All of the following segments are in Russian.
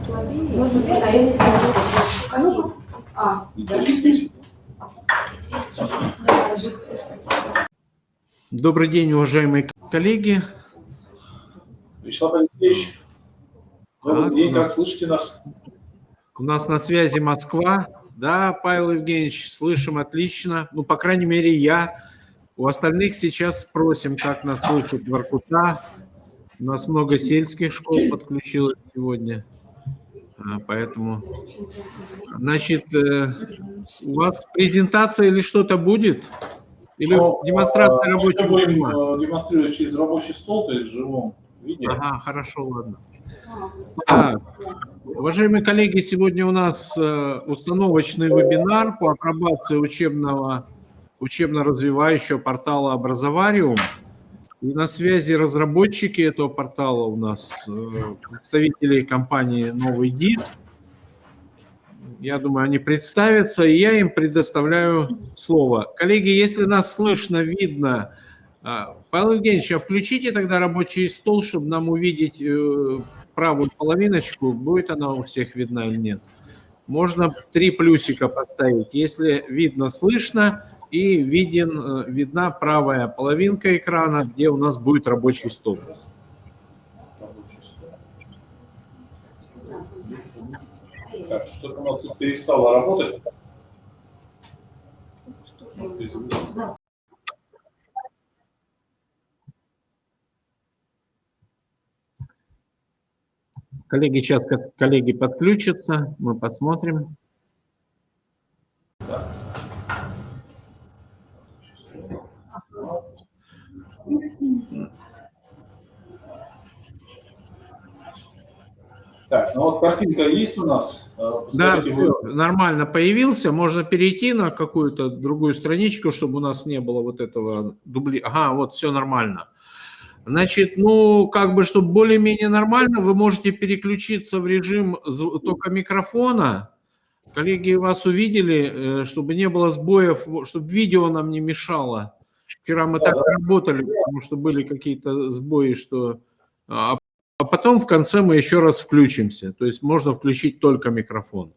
А я не знаю. Добрый день, уважаемые коллеги. Вячеслав Алексеевич, добрый день, как слышите нас? У нас на связи Москва. Да, Павел Евгеньевич, слышим отлично. Ну, по крайней мере, я. У остальных сейчас спросим, как нас слышат Воркута. У нас много сельских школ подключилось сегодня. Поэтому, значит, у вас презентация или что-то будет? Или демонстрация рабочего стола? Мы будем демонстрировать через рабочий стол, то есть в живом виде. Ага, хорошо, ладно. Так, уважаемые коллеги, сегодня у нас установочный вебинар по апробации учебно-развивающего портала Образовариум. И на связи разработчики этого портала у нас, представители компании «Новый диск». Я думаю, они представятся, и я им предоставляю слово. Коллеги, если нас слышно, видно, Павел Евгеньевич, а включите тогда рабочий стол, чтобы нам увидеть правую половиночку, будет она у всех видна или нет. Можно 3 плюсика поставить, если видно, слышно, и видна правая половинка экрана, где у нас будет рабочий стол. Так, что-то у нас тут перестало работать. Коллеги, сейчас коллеги подключатся, мы посмотрим. Так, ну вот картинка есть у нас. Да, нормально появился. Можно перейти на какую-то другую страничку, чтобы у нас не было вот этого дубли. Ага, вот все нормально. Значит, ну, как бы, чтобы более-менее нормально, вы можете переключиться в режим только микрофона. Коллеги вас увидели, чтобы не было сбоев, чтобы видео нам не мешало. Вчера мы так работали, потому что были какие-то сбои, что... А потом в конце мы еще раз включимся. То есть можно включить только микрофон.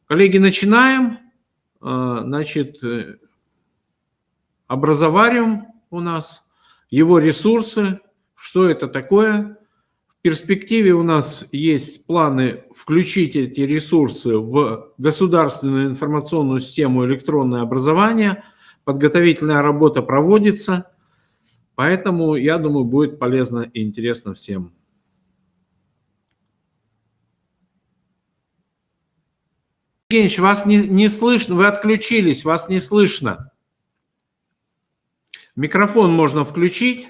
Коллеги, начинаем. Значит, Образовариум у нас, его ресурсы. Что это такое? В перспективе у нас есть планы включить эти ресурсы в государственную информационную систему электронное образование. Подготовительная работа проводится. Поэтому, я думаю, будет полезно и интересно всем. Евгеньевич, вас не слышно, вы отключились, вас не слышно. Микрофон можно включить.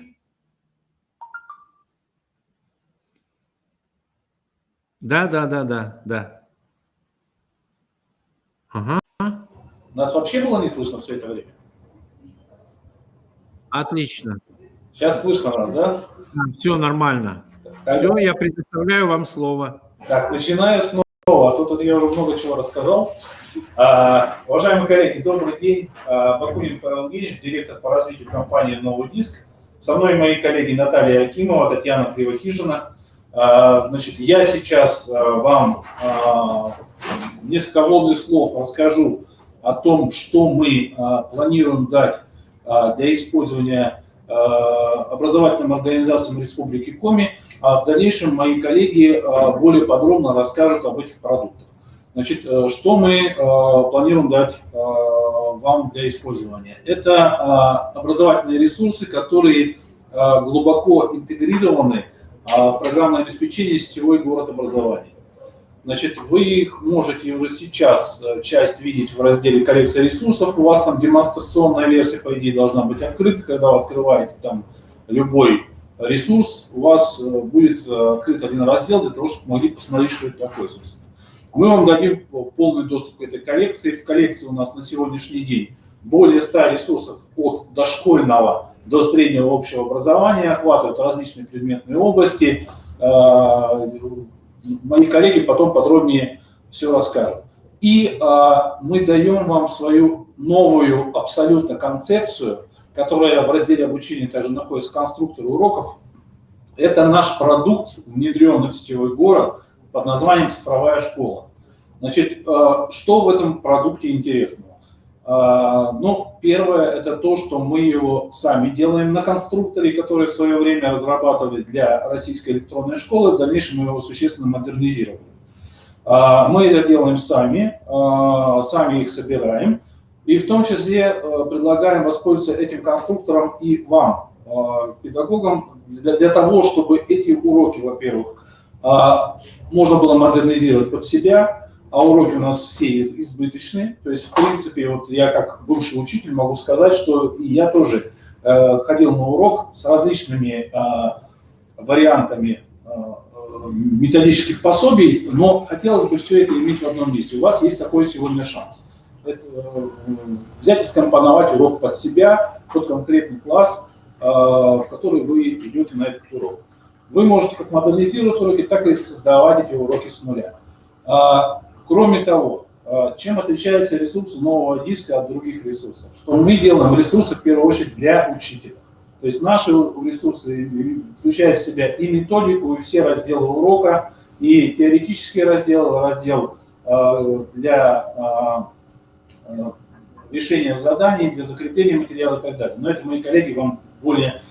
Да. Ага. Нас вообще было не слышно все это время? Отлично. Сейчас слышно нас, да? Все нормально. Все, я предоставляю вам слово. Так, начинаю снова. Тут я уже много чего рассказал. Уважаемые коллеги, добрый день. Бакунин Павел Евгеньевич, директор по развитию компании «Новый диск». Со мной мои коллеги Наталья Акимова, Татьяна Кривохижина. Значит, я сейчас вам несколько вводных слов расскажу о том, что мы планируем дать для использования образовательным организациям Республики Коми, а в дальнейшем мои коллеги более подробно расскажут об этих продуктах. Значит, что мы планируем дать вам для использования? Это образовательные ресурсы, которые глубоко интегрированы в программное обеспечение «Сетевой город образования». Значит, вы их можете уже сейчас часть видеть в разделе «Коллекция ресурсов». У вас там демонстрационная версия, по идее, должна быть открыта. Когда вы открываете там любой ресурс, у вас будет открыт один раздел для того, чтобы могли посмотреть, что это такое, собственно. Мы вам дадим полный доступ к этой коллекции. В коллекции у нас на сегодняшний день более 100 ресурсов от дошкольного до среднего общего образования, охватывают различные предметные области. Мои коллеги потом подробнее все расскажут. И мы даем вам свою новую абсолютно концепцию, которая в разделе обучения также находится, конструктор уроков. Это наш продукт, внедренный в сетевой город, под названием «Цифровая школа». Значит, что в этом продукте интересного? Ну, первое, это то, что мы его сами делаем на конструкторе, который в свое время разрабатывали для российской электронной школы, в дальнейшем мы его существенно модернизировали. Мы это делаем сами, сами их собираем, и в том числе предлагаем воспользоваться этим конструктором и вам, педагогам, для того, чтобы эти уроки, во-первых, можно было модернизировать под себя, а уроки у нас все избыточные. То есть, в принципе, вот я как бывший учитель могу сказать, что и я тоже ходил на урок с различными вариантами методических пособий, но хотелось бы все это иметь в одном месте. У вас есть такой сегодня шанс. Это, взять и скомпоновать урок под себя, под конкретный класс, в который вы идете на этот урок. Вы можете как модернизировать уроки, так и создавать эти уроки с нуля. Кроме того, чем отличается ресурс нового диска от других ресурсов? Что мы делаем ресурсы в первую очередь для учителя. То есть наши ресурсы включают в себя и методику, и все разделы урока, и теоретические разделы, раздел для решения заданий, для закрепления материала и так далее. Но это мои коллеги вам более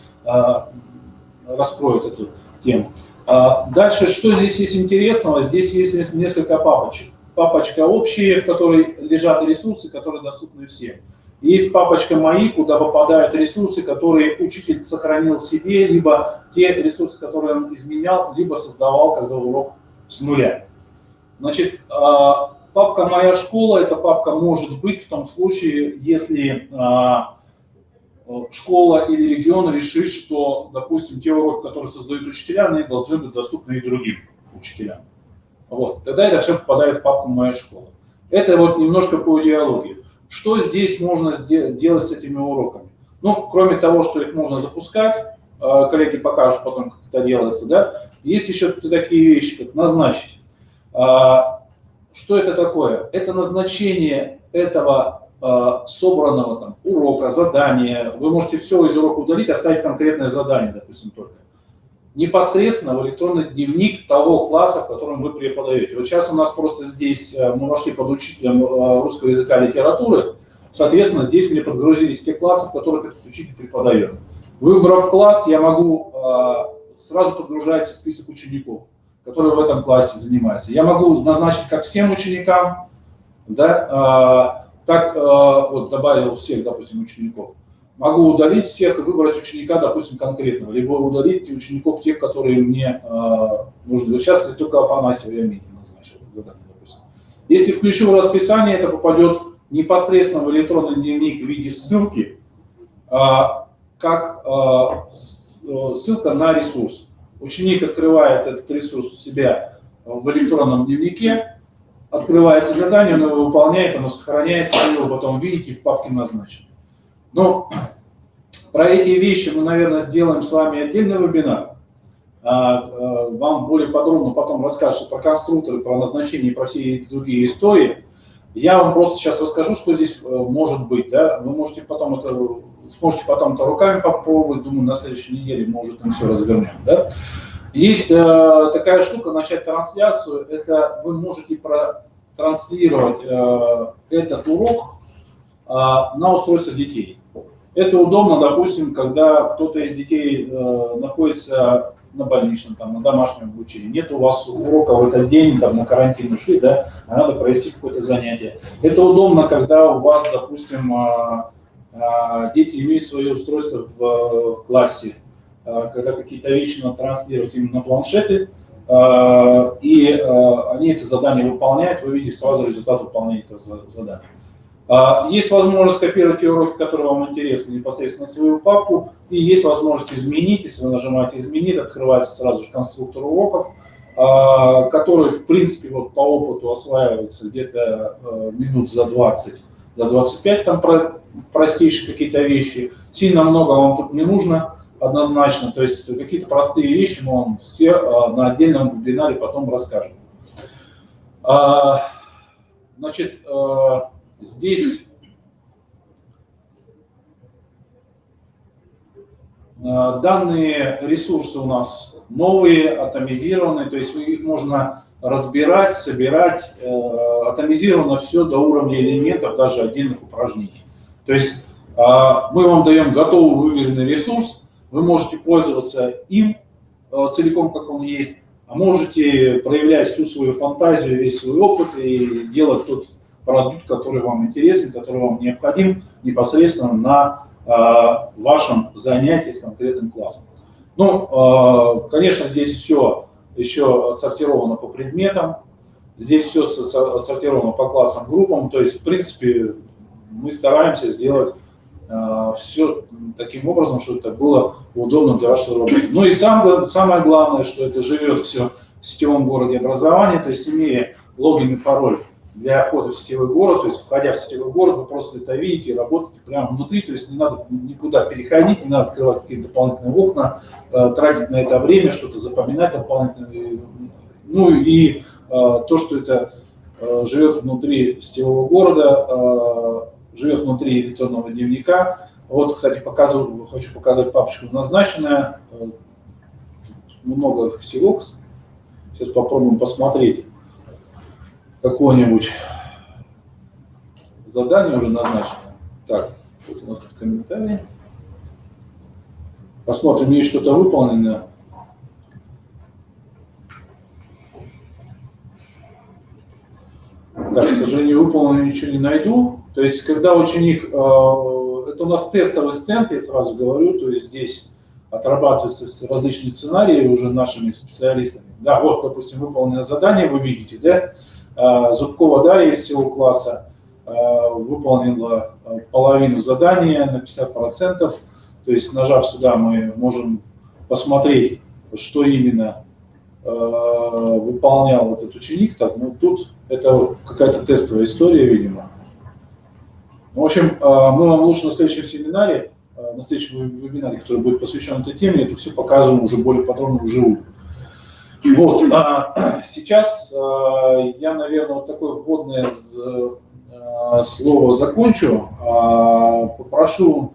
раскроют эту тему. Дальше, что здесь есть интересного? Здесь есть несколько папочек. Папочка общая, в которой лежат ресурсы, которые доступны всем. Есть папочка «Мои», куда попадают ресурсы, которые учитель сохранил себе, либо те ресурсы, которые он изменял, либо создавал, когда урок с нуля. Значит, папка «Моя школа» – эта папка может быть в том случае, если школа или регион решит, что, допустим, те уроки, которые создают учителя, они должны быть доступны и другим учителям. Вот. Тогда это все попадает в папку «Моя школа». Это вот немножко по идеологии. Что здесь можно делать с этими уроками? Ну, кроме того, что их можно запускать, коллеги покажут потом, как это делается, да, есть еще такие вещи, как назначить. Что это такое? Это назначение этого собранного там урока, задания. Вы можете все из урока удалить, оставить конкретное задание, допустим, только. Непосредственно в электронный дневник того класса, в котором вы преподаете. Вот сейчас у нас просто здесь, мы вошли под учителем русского языка и литературы, соответственно, здесь мне подгрузились те классы, в которых этот учитель преподает. Выбрав класс, я могу, сразу подгружается список учеников, которые в этом классе занимаются. Я могу назначить как всем ученикам, да, так вот добавил всех, допустим, учеников. Могу удалить всех и выбрать ученика, допустим, конкретного, либо удалить учеников тех, которые мне нужны. Вот сейчас только Афанасьева я менее назначил задание, допустим. Если включу в расписание, это попадет непосредственно в электронный дневник в виде ссылки, как ссылка на ресурс. Ученик открывает этот ресурс у себя в электронном дневнике, открывается задание, он его выполняет, оно сохраняется, вы его потом видите в папке «Назначено». Но про эти вещи мы, наверное, сделаем с вами отдельный вебинар. Вам более подробно потом расскажут про конструкторы, про назначение и про все другие истории. Я вам просто сейчас расскажу, что здесь может быть. Да? Вы можете потом сможете потом это руками попробовать. Думаю, на следующей неделе мы уже там все развернем. Да? Есть такая штука, начать трансляцию. Это вы можете транслировать этот урок на устройство детей. Это удобно, допустим, когда кто-то из детей находится на больничном, там, на домашнем обучении. Нет у вас урока в этот день, там, на карантин ушли, да, а надо провести какое-то занятие. Это удобно, когда у вас, допустим, дети имеют свое устройство в классе, когда какие-то вещи надо транслировать им на планшеты, и они это задание выполняют, вы видите сразу результат выполнения этого задания. Есть возможность копировать те уроки, которые вам интересны, непосредственно в свою папку, и есть возможность изменить. Если вы нажимаете «Изменить», открывается сразу же конструктор уроков, который, в принципе, вот по опыту осваивается где-то минут за 20, за 25, там простейшие какие-то вещи. Сильно много вам тут не нужно однозначно, то есть какие-то простые вещи мы вам все на отдельном вебинаре потом расскажем. Значит, здесь данные ресурсы у нас новые, атомизированные, то есть их можно разбирать, собирать, атомизировано все до уровня элементов, даже отдельных упражнений. То есть мы вам даем готовый выверенный ресурс, вы можете пользоваться им целиком, как он есть, а можете проявлять всю свою фантазию, весь свой опыт и делать тот продукт, который вам интересен, который вам необходим непосредственно на вашем занятии с конкретным классом. Ну, конечно, здесь все еще отсортировано по предметам, здесь все отсортировано по классам, группам, то есть, в принципе, мы стараемся сделать все таким образом, чтобы это было удобно для вашей работы. Ну и самое главное, что это живет все в сетевом городе образования, то есть имея логин и пароль для входа в сетевой город, то есть входя в сетевой город, вы просто это видите, работаете прямо внутри, то есть не надо никуда переходить, не надо открывать какие-то дополнительные окна, тратить на это время, что-то запоминать дополнительно. Ну и то, что это живет внутри сетевого города, живет внутри электронного дневника. Вот, кстати, хочу показать папочку назначенная. Много всего. Сейчас попробуем посмотреть какое-нибудь задание уже назначено. Так, тут у нас тут комментарии. Посмотрим, есть что-то выполнено. Так, к сожалению, выполнено ничего не найду. То есть, когда ученик, это у нас тестовый стенд, я сразу говорю, то есть здесь отрабатываются различные сценарии уже нашими специалистами. Да, вот, допустим, выполненное задание, вы видите, да, Зубкова Дарья из всего класса выполнила половину задания на 50%, то есть, нажав сюда, мы можем посмотреть, что именно выполнял этот ученик. Так, ну, тут это какая-то тестовая история, видимо. В общем, мы вам лучше на следующем семинаре, на следующем вебинаре, который будет посвящен этой теме, это все покажем уже более подробно вживую. Вот. Сейчас я, наверное, вот такое вводное слово закончу. Попрошу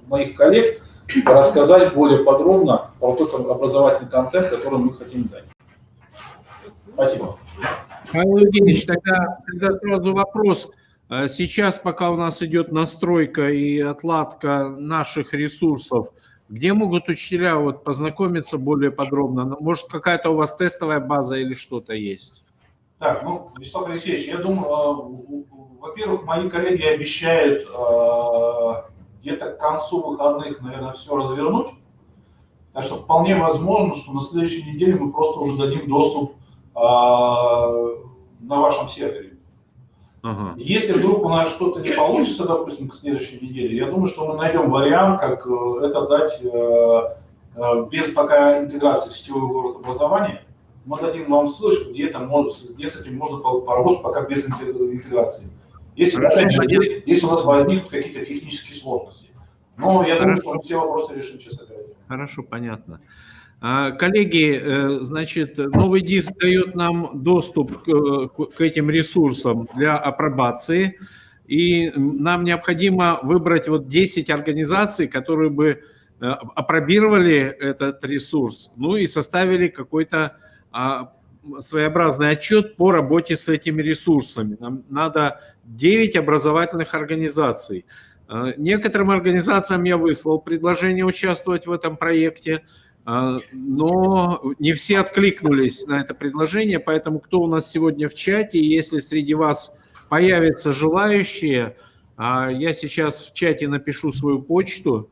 моих коллег рассказать более подробно про тот образовательный контент, который мы хотим дать. Спасибо. Павел Евгеньевич, тогда сразу вопрос. Сейчас, пока у нас идет настройка и отладка наших ресурсов, где могут учителя вот познакомиться более подробно? Может, какая-то у вас тестовая база или что-то есть? Так, ну, Вячеслав Алексеевич, я думаю, во-первых, мои коллеги обещают где-то к концу выходных, наверное, все развернуть. Так что вполне возможно, что на следующей неделе мы просто уже дадим доступ на вашем сервере. Ага. Если вдруг у нас что-то не получится, допустим, к следующей неделе, я думаю, что мы найдем вариант, как это дать без пока интеграции в сетевой город образования. Мы дадим вам ссылочку, где с этим можно поработать пока без интеграции. Если, опять же, если у нас возникнут какие-то технические сложности. Но я думаю, что мы все вопросы решим честно говоря. Хорошо, понятно. Коллеги, значит, новый диск дает нам доступ к этим ресурсам для апробации, и нам необходимо выбрать вот 10 организаций, которые бы апробировали этот ресурс, ну и составили какой-то своеобразный отчет по работе с этими ресурсами. Нам надо 9 образовательных организаций. Некоторым организациям я выслал предложение участвовать в этом проекте, но не все откликнулись на это предложение, поэтому кто у нас сегодня в чате, если среди вас появятся желающие, я сейчас в чате напишу свою почту,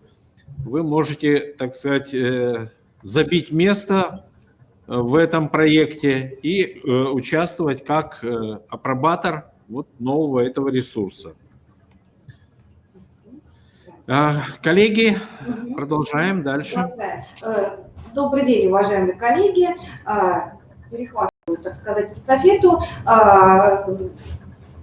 вы можете, так сказать, забить место в этом проекте и участвовать как апробатор вот нового этого ресурса. Коллеги, продолжаем дальше. Добрый день, уважаемые коллеги. Перехватываю, так сказать, эстафету.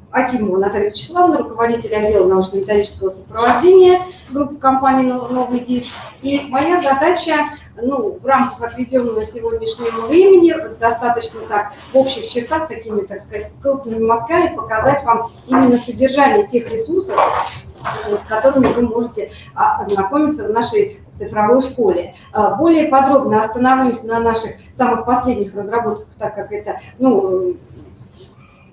Акимова Наталья Вячеславовна, руководитель отдела научно-методического сопровождения группы компании «Новый диск». И моя задача, в рамках отведенного сегодняшнего времени, достаточно так в общих чертах, такими, так сказать, крупными мазками показать вам именно содержание тех ресурсов, с которыми вы можете ознакомиться в нашей цифровой школе. Более подробно остановлюсь на наших самых последних разработках, так как это, ну,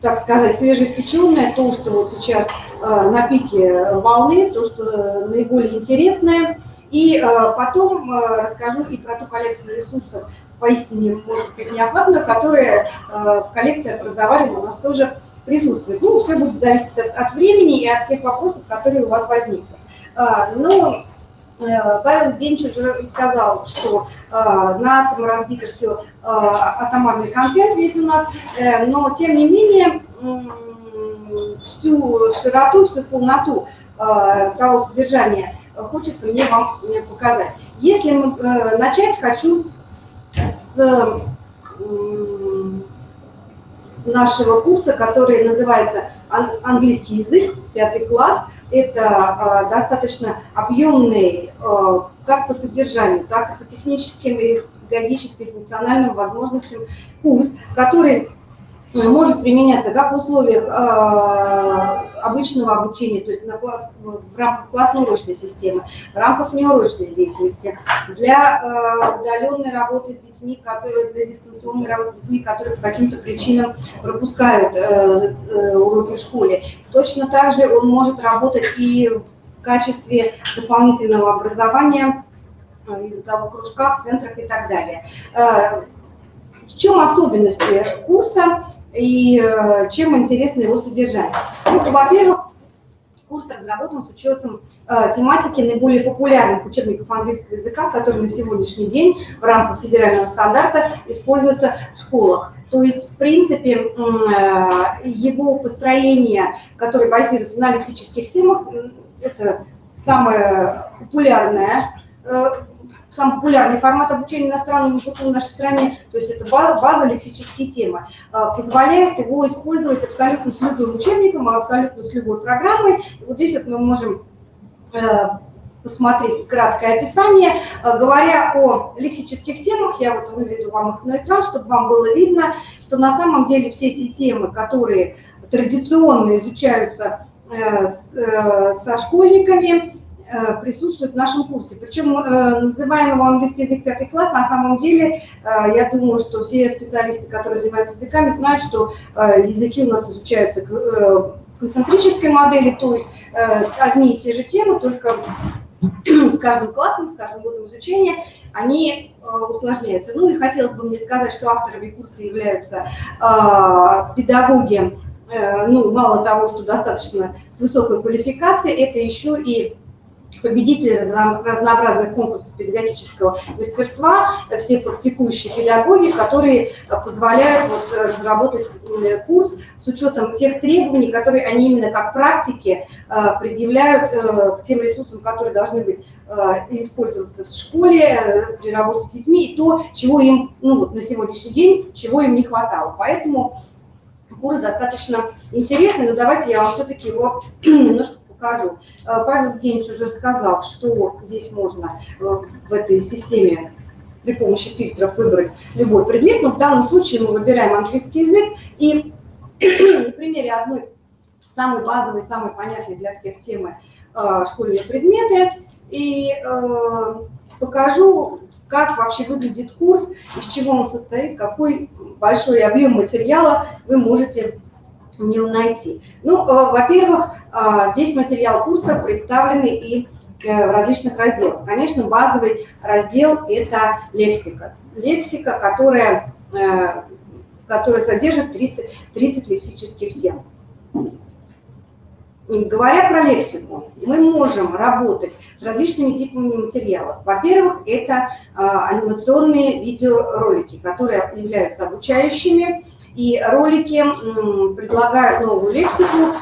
так сказать, свежеиспеченное, то, что вот сейчас на пике волны, то, что наиболее интересное. И потом расскажу и про ту коллекцию ресурсов, поистине, можно сказать, неохватную, которая в коллекции образования у нас тоже присутствует. Ну, все будет зависеть от времени и от тех вопросов, которые у вас возникнут. Но Павел Евгеньевич уже рассказал, что на атом разбито все, атомарный контент весь у нас, но тем не менее всю широту, всю полноту того содержания хочется мне вам показать. Если начать, хочу с нашего курса, который называется «Английский язык», 5 класс. Это достаточно объемный как по содержанию, так и по техническим и педагогическим функциональным возможностям курс, который может применяться как в условиях обычного обучения, то есть в рамках классно-урочной системы, в рамках неурочной деятельности, для удаленной работы с детьми, для дистанционной работы с детьми, которые по каким-то причинам пропускают уроки в школе. Точно так же он может работать и в качестве дополнительного образования в языковых кружках, центрах и так далее. В чем особенности курса и чем интересно его содержание? Ну, во-первых, курс разработан с учетом тематики наиболее популярных учебников английского языка, которые на сегодняшний день в рамках федерального стандарта используются в школах. То есть, в принципе, его построение, которое базируется на лексических темах, это самый популярный формат обучения иностранному языку в нашей стране, то есть это база лексические темы, позволяет его использовать абсолютно с любым учебником, абсолютно с любой программой. И вот здесь вот мы можем посмотреть краткое описание. Говоря о лексических темах, я вот выведу вам их на экран, чтобы вам было видно, что на самом деле все эти темы, которые традиционно изучаются со школьниками, присутствует в нашем курсе. Причем называем его английский язык 5 класс, на самом деле, я думаю, что все специалисты, которые занимаются языками, знают, что языки у нас изучаются в концентрической модели, то есть одни и те же темы, только с каждым классом, с каждым годом изучения они усложняются. Ну и хотелось бы мне сказать, что авторами курса являются педагоги, ну, мало того, что достаточно с высокой квалификацией, это еще и победители разнообразных конкурсов педагогического мастерства, все практикующие педагоги, которые позволяют разработать курс с учетом тех требований, которые они именно как практики предъявляют к тем ресурсам, которые должны быть использоваться в школе при работе с детьми, и то, чего им, ну, вот на сегодняшний день, чего им не хватало. Поэтому курс достаточно интересный, но давайте я вам все-таки его немножко покажу. Павел Евгеньевич уже сказал, что здесь можно в этой системе при помощи фильтров выбрать любой предмет, но в данном случае мы выбираем английский язык, и на примере одной самой базовой, самой понятной для всех темы школьные предметы, и покажу, как вообще выглядит курс, из чего он состоит, какой большой объем материала вы можете в нем найти. Ну, во-первых, весь материал курса представлен и в различных разделах. Конечно, базовый раздел – это лексика. Лексика, которая содержит 30 лексических тем. Говоря про лексику, мы можем работать с различными типами материалов. Во-первых, это анимационные видеоролики, которые являются обучающими, и ролики предлагают новую лексику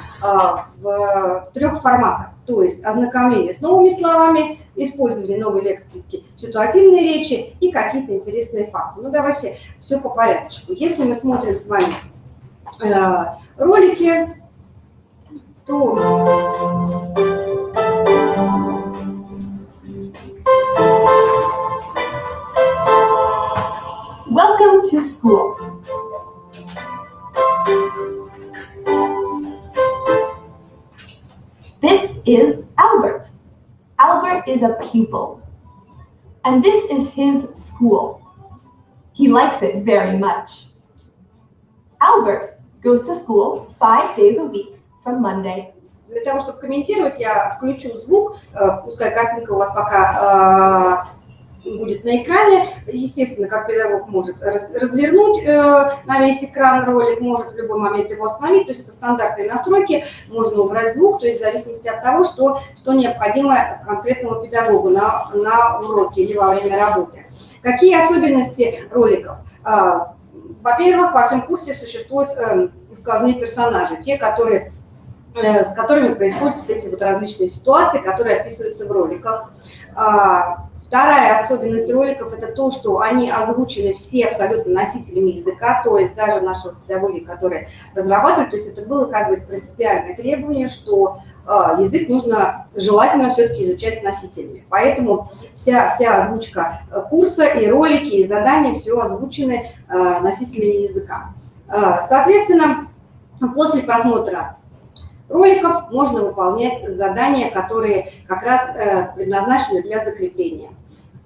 в 3 форматах. То есть ознакомление с новыми словами, использование новой лексики в ситуативной речи и какие-то интересные факты. Ну, давайте все по порядку. Если мы смотрим с вами ролики, то Welcome to school. This is is a pupil, and this is his school. He likes it very much. Albert goes to school 5 days a week from Monday. Для того, чтобы комментировать, я включу звук, пускай картинка у вас пока будет на экране. Естественно, как педагог может развернуть на весь экран ролик, может в любой момент его остановить. То есть это стандартные настройки, можно убрать звук, то есть в зависимости от того, что необходимо конкретному педагогу на уроке или во время работы. Какие особенности роликов? Во-первых, во всем курсе существуют сквозные персонажи, те, с которыми происходят вот эти вот различные ситуации, которые описываются в роликах. Вторая особенность роликов – это то, что они озвучены все абсолютно носителями языка, то есть даже наши педагоги, которые разрабатывали, то есть это было как бы принципиальное требование, что язык нужно желательно все-таки изучать с носителями. Поэтому вся озвучка курса и ролики, и задания, все озвучены носителями языка. Соответственно, после просмотра роликов можно выполнять задания, которые как раз предназначены для закрепления.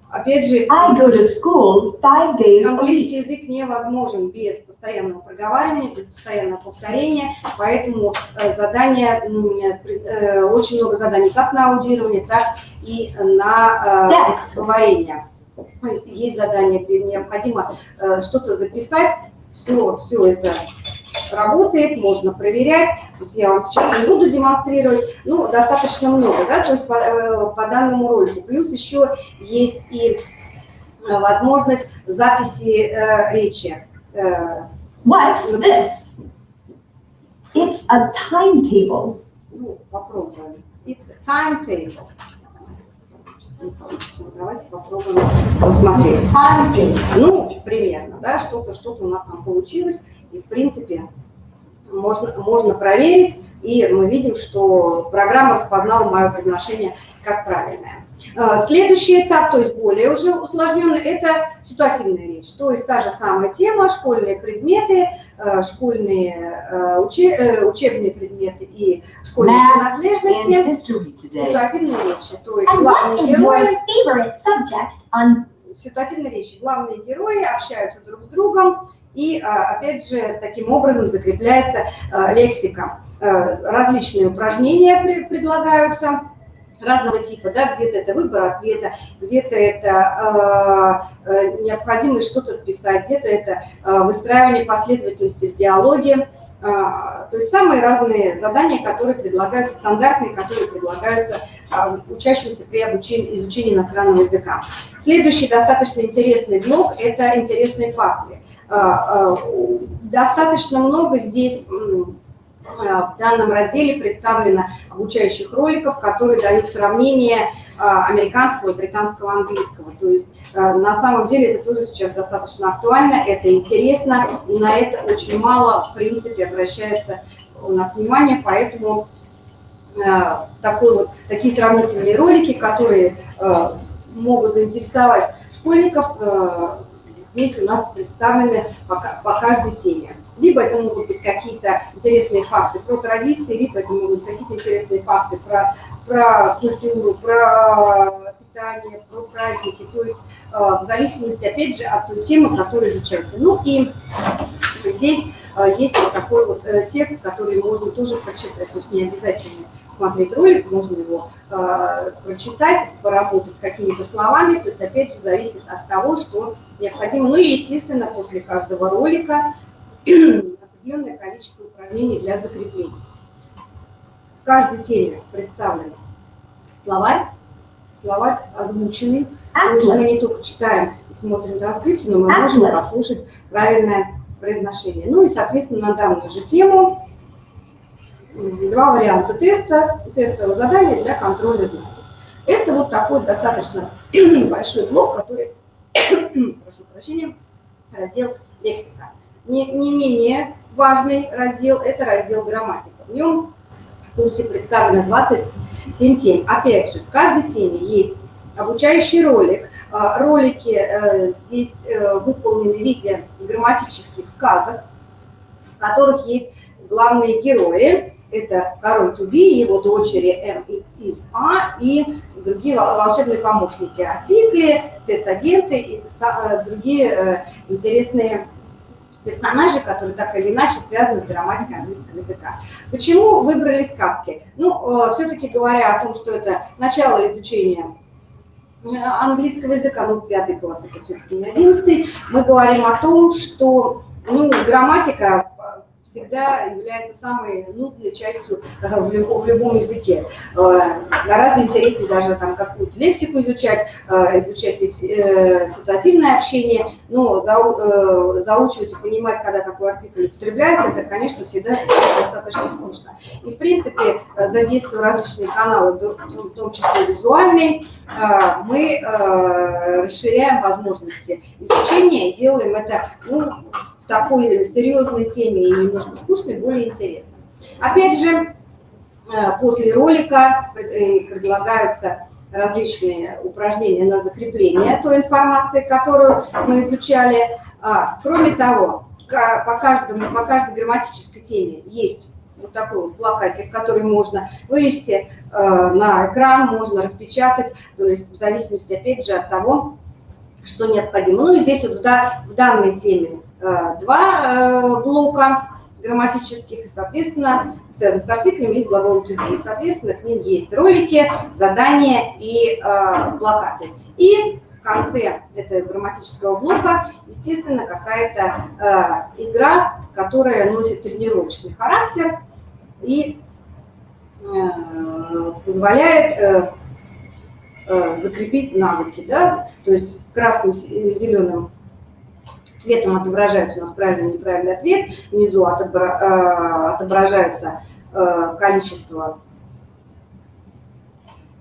Опять же, I go to school 5 days a английский week. язык невозможен без постоянного проговаривания, без постоянного повторения, поэтому очень много заданий как на аудирование, так и на говорение. То есть есть задания, где необходимо что-то записать, все это работает, можно проверять, то есть я вам сейчас не буду демонстрировать, но достаточно много, да, то есть по данному ролику. Плюс еще есть и возможность записи речи. What's this? It's a timetable. Ну, попробуем. It's a timetable. Давайте попробуем посмотреть. Ну, примерно, да, что-то у нас там получилось. И, в принципе, можно проверить, и мы видим, что программа распознала мое произношение как правильное. Следующий этап, то есть более уже усложненный, это ситуативная речь. То есть та же самая тема, школьные предметы, школьные учебные предметы и школьные принадлежности, ситуативные речи. То есть главные герои, ситуативные речи, главные герои общаются друг с другом, и, опять же, таким образом закрепляется лексика. Различные упражнения предлагаются разного типа, да, где-то это выбор ответа, где-то это необходимость что-то вписать, где-то это выстраивание последовательности в диалоге. То есть самые разные задания, которые предлагаются, стандартные, которые предлагаются учащимся при изучении иностранного языка. Следующий достаточно интересный блок – это интересные факты. Достаточно много здесь в данном разделе представлено обучающих роликов, которые дают сравнение американского и британского английского. То есть на самом деле это тоже сейчас достаточно актуально, это интересно, и на это очень мало в принципе обращается у нас внимание, поэтому такие сравнительные ролики, которые могут заинтересовать школьников, здесь у нас представлены по каждой теме. Либо это могут быть какие-то интересные факты про традиции, либо это могут быть какие-то интересные факты про культуру, про питание, про праздники. То есть в зависимости, опять же, от той темы, которая изучается. Ну и здесь есть вот такой вот текст, который можно тоже прочитать. То есть не обязательно смотреть ролик, можно его прочитать, поработать с какими-то словами. То есть, опять же, зависит от того, что необходимо. Ну и, естественно, после каждого ролика определенное количество упражнений для закрепления. В каждой теме представлен словарь озвученный. То есть мы не только читаем и смотрим транскрипцию, но мы можем послушать правильное произношение. Ну и, соответственно, на данную же тему два варианта тестового задания для контроля знаний. Это вот такой достаточно большой блок, который, прошу прощения, раздел лексика. Не менее важный раздел – это раздел грамматика. В нем в курсе представлено 27 тем. Опять же, в каждой теме есть обучающий ролик. Ролики здесь выполнены в виде грамматических сказок, в которых есть главные герои. Это король Туби, его дочери М из А и другие волшебные помощники, артикли, спецагенты и другие интересные персонажи, которые так или иначе связаны с грамматикой английского языка. Почему выбрали сказки? Ну, все-таки говоря о том, что это начало изучения английского языка, ну, 5 класс, это все-таки не 11, мы говорим о том, что, ну, грамматика всегда является самой нудной частью в любом языке. Гораздо интереснее даже там какую-то лексику изучать ситуативное общение, но заучивать и понимать, когда какой артикль употребляется, это, конечно, всегда достаточно скучно. И, в принципе, задействуя различные каналы, в том числе визуальные, мы расширяем возможности изучения и делаем это, ну, такой серьезной теме и немножко скучной, более интересно. Опять же, после ролика предлагаются различные упражнения на закрепление той информации, которую мы изучали. Кроме того, по каждой грамматической теме есть вот такой вот плакатик, который можно вывести на экран, можно распечатать, то есть в зависимости, опять же, от того, что необходимо. Ну и здесь вот в данной теме 2 блока грамматических, и, соответственно, связаны с артиклями, есть глагол to be, соответственно, к ним есть ролики, задания и плакаты. И в конце этого грамматического блока, естественно, какая-то игра, которая носит тренировочный характер и позволяет закрепить навыки, да, то есть красным и зеленым цветом отображается у нас правильный и неправильный ответ, внизу отображается количество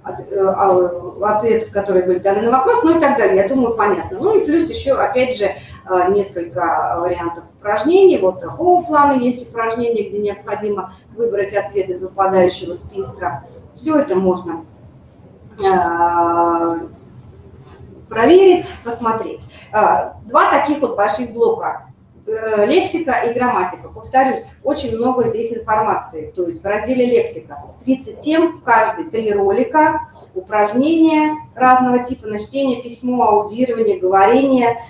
ответов, которые были даны на вопрос, ну и так далее, я думаю, понятно. Ну и плюс еще, опять же, несколько вариантов упражнений. Вот такого плана есть упражнения, где необходимо выбрать ответ из выпадающего списка. Все это можно проверить, посмотреть. 2 таких вот больших блока. Лексика и грамматика. Повторюсь, очень много здесь информации. То есть в разделе лексика 30 тем, в каждой 3 ролика, упражнения разного типа на чтение, письмо, аудирование, говорение,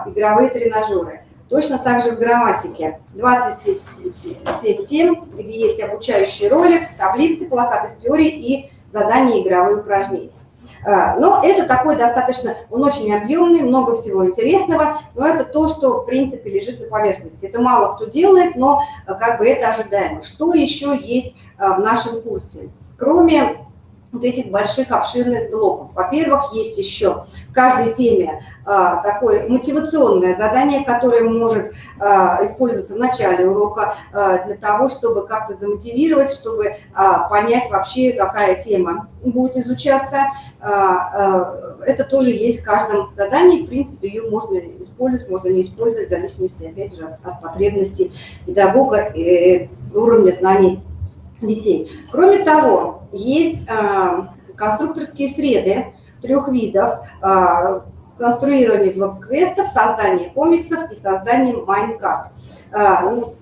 игровые тренажеры. Точно так же в грамматике 27 тем, где есть обучающий ролик, таблицы, плакаты с теорией и задания, игровые упражнения. Но это такой достаточно, он очень объемный, много всего интересного, но это то, что, в принципе, лежит на поверхности. Это мало кто делает, но как бы это ожидаемо. Что еще есть в нашем курсе? Кроме вот этих больших обширных блоков. Во-первых, есть еще в каждой теме такое мотивационное задание, которое может использоваться в начале урока для того, чтобы как-то замотивировать, чтобы понять вообще, какая тема будет изучаться. Это тоже есть в каждом задании. В принципе, ее можно использовать, можно не использовать, в зависимости, опять же, от потребностей педагога и уровня знаний детей. Кроме того, есть конструкторские среды 3 видов: конструирование веб-квестов, создание комиксов и создание майнкарт.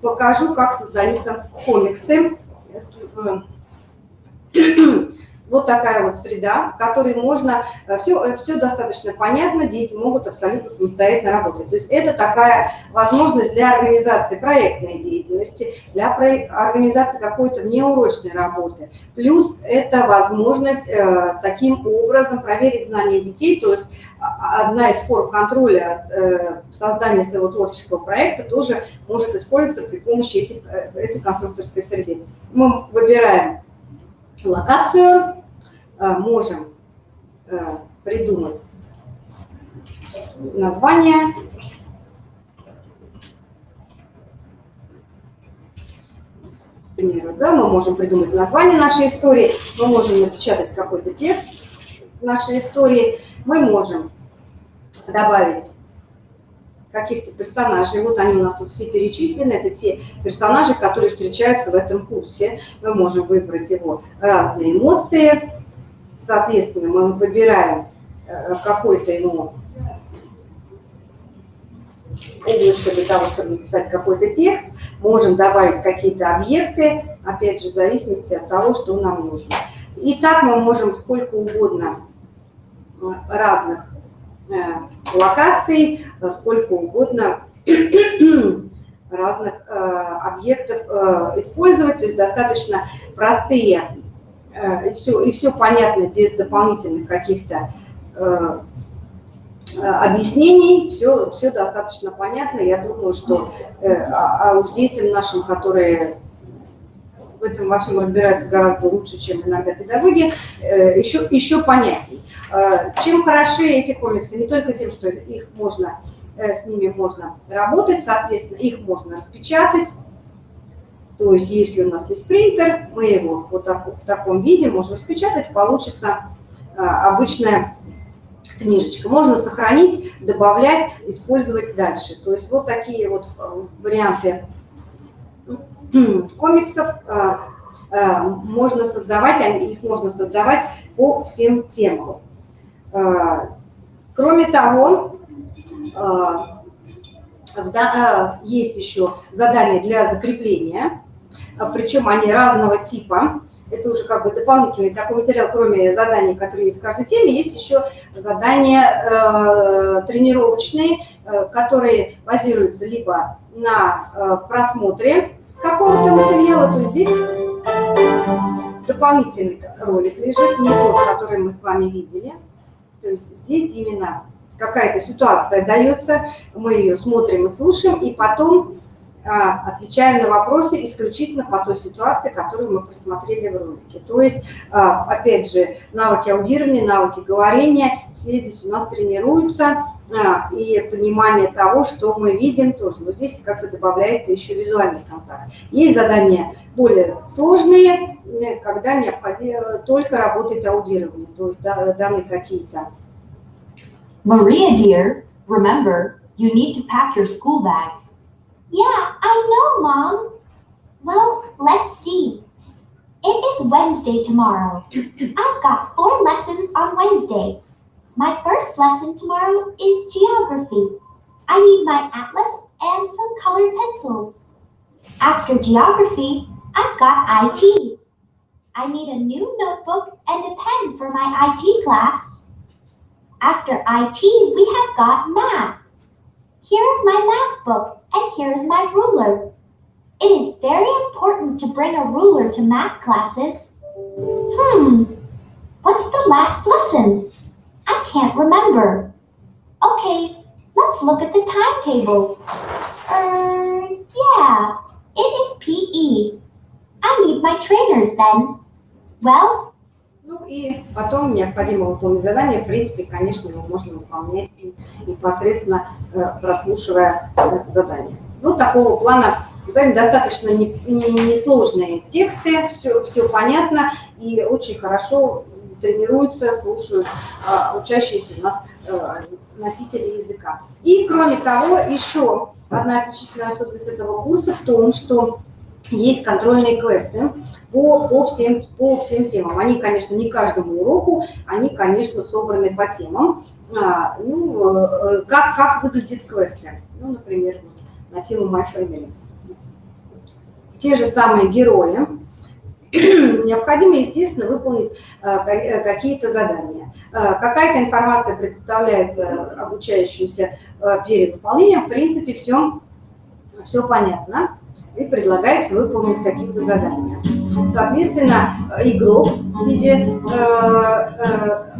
Покажу, как создаются комиксы. Вот такая вот среда, в которой можно, все достаточно понятно, дети могут абсолютно самостоятельно работать. То есть это такая возможность для организации проектной деятельности, для организации какой-то внеурочной работы. Плюс это возможность таким образом проверить знания детей, то есть одна из форм контроля создания своего творческого проекта тоже может использоваться при помощи этой конструкторской среды. Мы выбираем локацию, можем придумать название, к примеру, да, мы можем придумать название нашей истории, мы можем напечатать какой-то текст нашей истории, мы можем добавить каких-то персонажей. Вот они у нас тут все перечислены. Это те персонажи, которые встречаются в этом курсе. Мы можем выбрать его разные эмоции. Соответственно, мы выбираем какой-то ему облачко для того, чтобы написать какой-то текст, можем добавить какие-то объекты, опять же, в зависимости от того, что нам нужно. И так мы можем сколько угодно разных локаций, сколько угодно разных объектов использовать, то есть достаточно простые и все понятно без дополнительных каких-то объяснений, все достаточно понятно. Я думаю, что уж детям нашим, которые в этом во всем разбираются гораздо лучше, чем иногда педагоги, еще понятнее. Чем хороши эти комиксы? Не только тем, что с ними можно работать, соответственно, их можно распечатать. То есть, если у нас есть принтер, мы его вот в таком виде можем распечатать, получится обычная книжечка. Можно сохранить, добавлять, использовать дальше. То есть, вот такие вот варианты комиксов можно создавать, их можно создавать по всем темам. Кроме того, есть еще задания для закрепления, причем они разного типа. Это уже как бы дополнительный такой материал, кроме заданий, которые есть в каждой теме, есть еще задания тренировочные, которые базируются либо на просмотре какого-то материала, то здесь дополнительный ролик лежит, не тот, который мы с вами видели. То есть здесь именно какая-то ситуация дается, мы ее смотрим и слушаем, и потом отвечаем на вопросы исключительно по той ситуации, которую мы просмотрели в ролике. То есть, опять же, навыки аудирования, навыки говорения, все здесь у нас тренируются, и понимание того, что мы видим тоже. Но здесь как-то добавляется еще визуальный контакт. Есть задания более сложные, когда необходимо только работает аудирование, то есть данные какие-то. Maria, dear, remember, you need to pack your school bag. Yeah, I know, Mom. Well, let's see. It is Wednesday tomorrow. I've got 4 lessons on Wednesday. My first lesson tomorrow is geography. I need my atlas and some colored pencils. After geography, I've got IT. I need a new notebook and a pen for my IT class. After IT, we have got math. Here is my math book and here is my ruler. It is very important to bring a ruler to math classes. What's the last lesson? I can't remember. Okay, let's look at the timetable. Yeah, it is PE. I need my trainers then. Well, Ну и потом необходимо выполнить задание. В принципе, конечно, его можно выполнять непосредственно прослушивая задание. Ну, такого плана достаточно несложные тексты, все понятно и очень хорошо тренируются, слушают учащиеся у нас носители языка. И кроме того, еще одна отличительная особенность этого курса в том, что есть контрольные квесты по всем темам. Они, конечно, не каждому уроку, они, конечно, собраны по темам. Как выглядят квесты? Ну, например, на тему My Family. Те же самые герои. Необходимо, естественно, выполнить какие-то задания. Какая-то информация представляется обучающимся перед выполнением. В принципе, все понятно. И предлагается выполнить какие-то задания. Соответственно, игрок в виде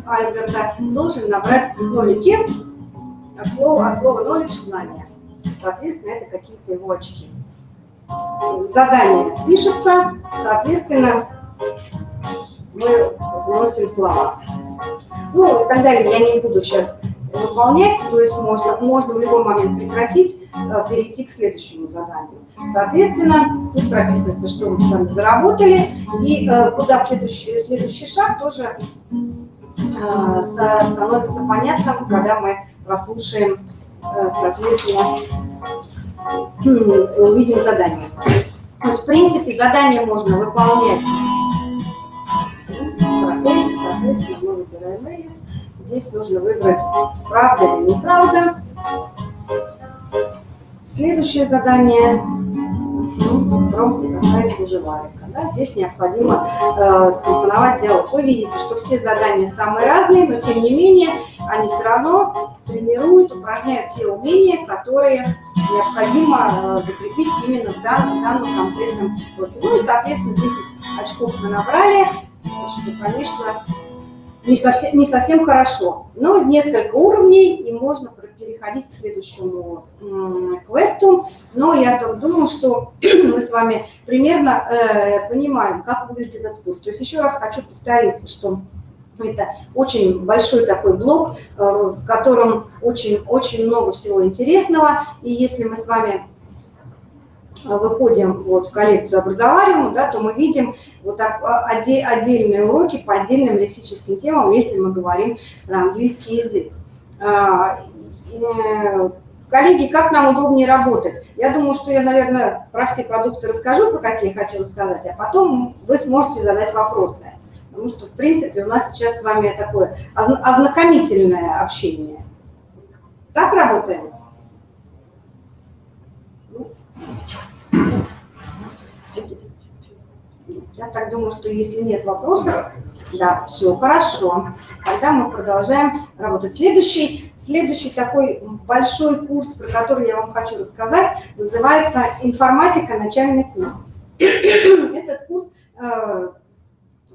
Альберта должен набрать нолики, от слова knowledge – знания. Соответственно, это какие-то его очки. Задание пишется, соответственно, мы вносим слова. Ну и так далее я не буду сейчас выполнять, то есть можно в любой момент прекратить, перейти к следующему заданию. Соответственно, тут прописывается, что мы с вами заработали, и куда следующий шаг тоже становится понятным, когда мы прослушаем, соответственно, увидим задание. То есть, в принципе, задание можно выполнять. Соответственно, мы выбираем Alice. Здесь нужно выбрать правда или неправда. Следующее задание касается уже варика. Да? Здесь необходимо скомпоновать диалог. Вы видите, что все задания самые разные, но тем не менее они все равно тренируют, упражняют те умения, которые необходимо закрепить именно в данном конкретном уроке. Ну и, соответственно, 10 очков мы набрали, что, конечно, не совсем хорошо. Но несколько уровней, и можно переходить к следующему квесту. Но я думаю, что мы с вами примерно понимаем, как выглядит этот курс. То есть еще раз хочу повториться, что это очень большой такой блок, в котором очень много всего интересного. И если мы с вами выходим вот в коллекцию образовариума, да, то мы видим вот так отдельные уроки по отдельным лексическим темам, если мы говорим про английский язык. Коллеги, как нам удобнее работать? Я думаю, что я, наверное, про все продукты расскажу, про какие хочу рассказать, а потом вы сможете задать вопросы. Потому что, в принципе, у нас сейчас с вами такое ознакомительное общение. Так работаем? Я так думаю, что если нет вопросов, да, все хорошо. Тогда мы продолжаем работать. Следующий такой большой курс, про который я вам хочу рассказать, называется «Информатика. Начальный курс». Этот курс,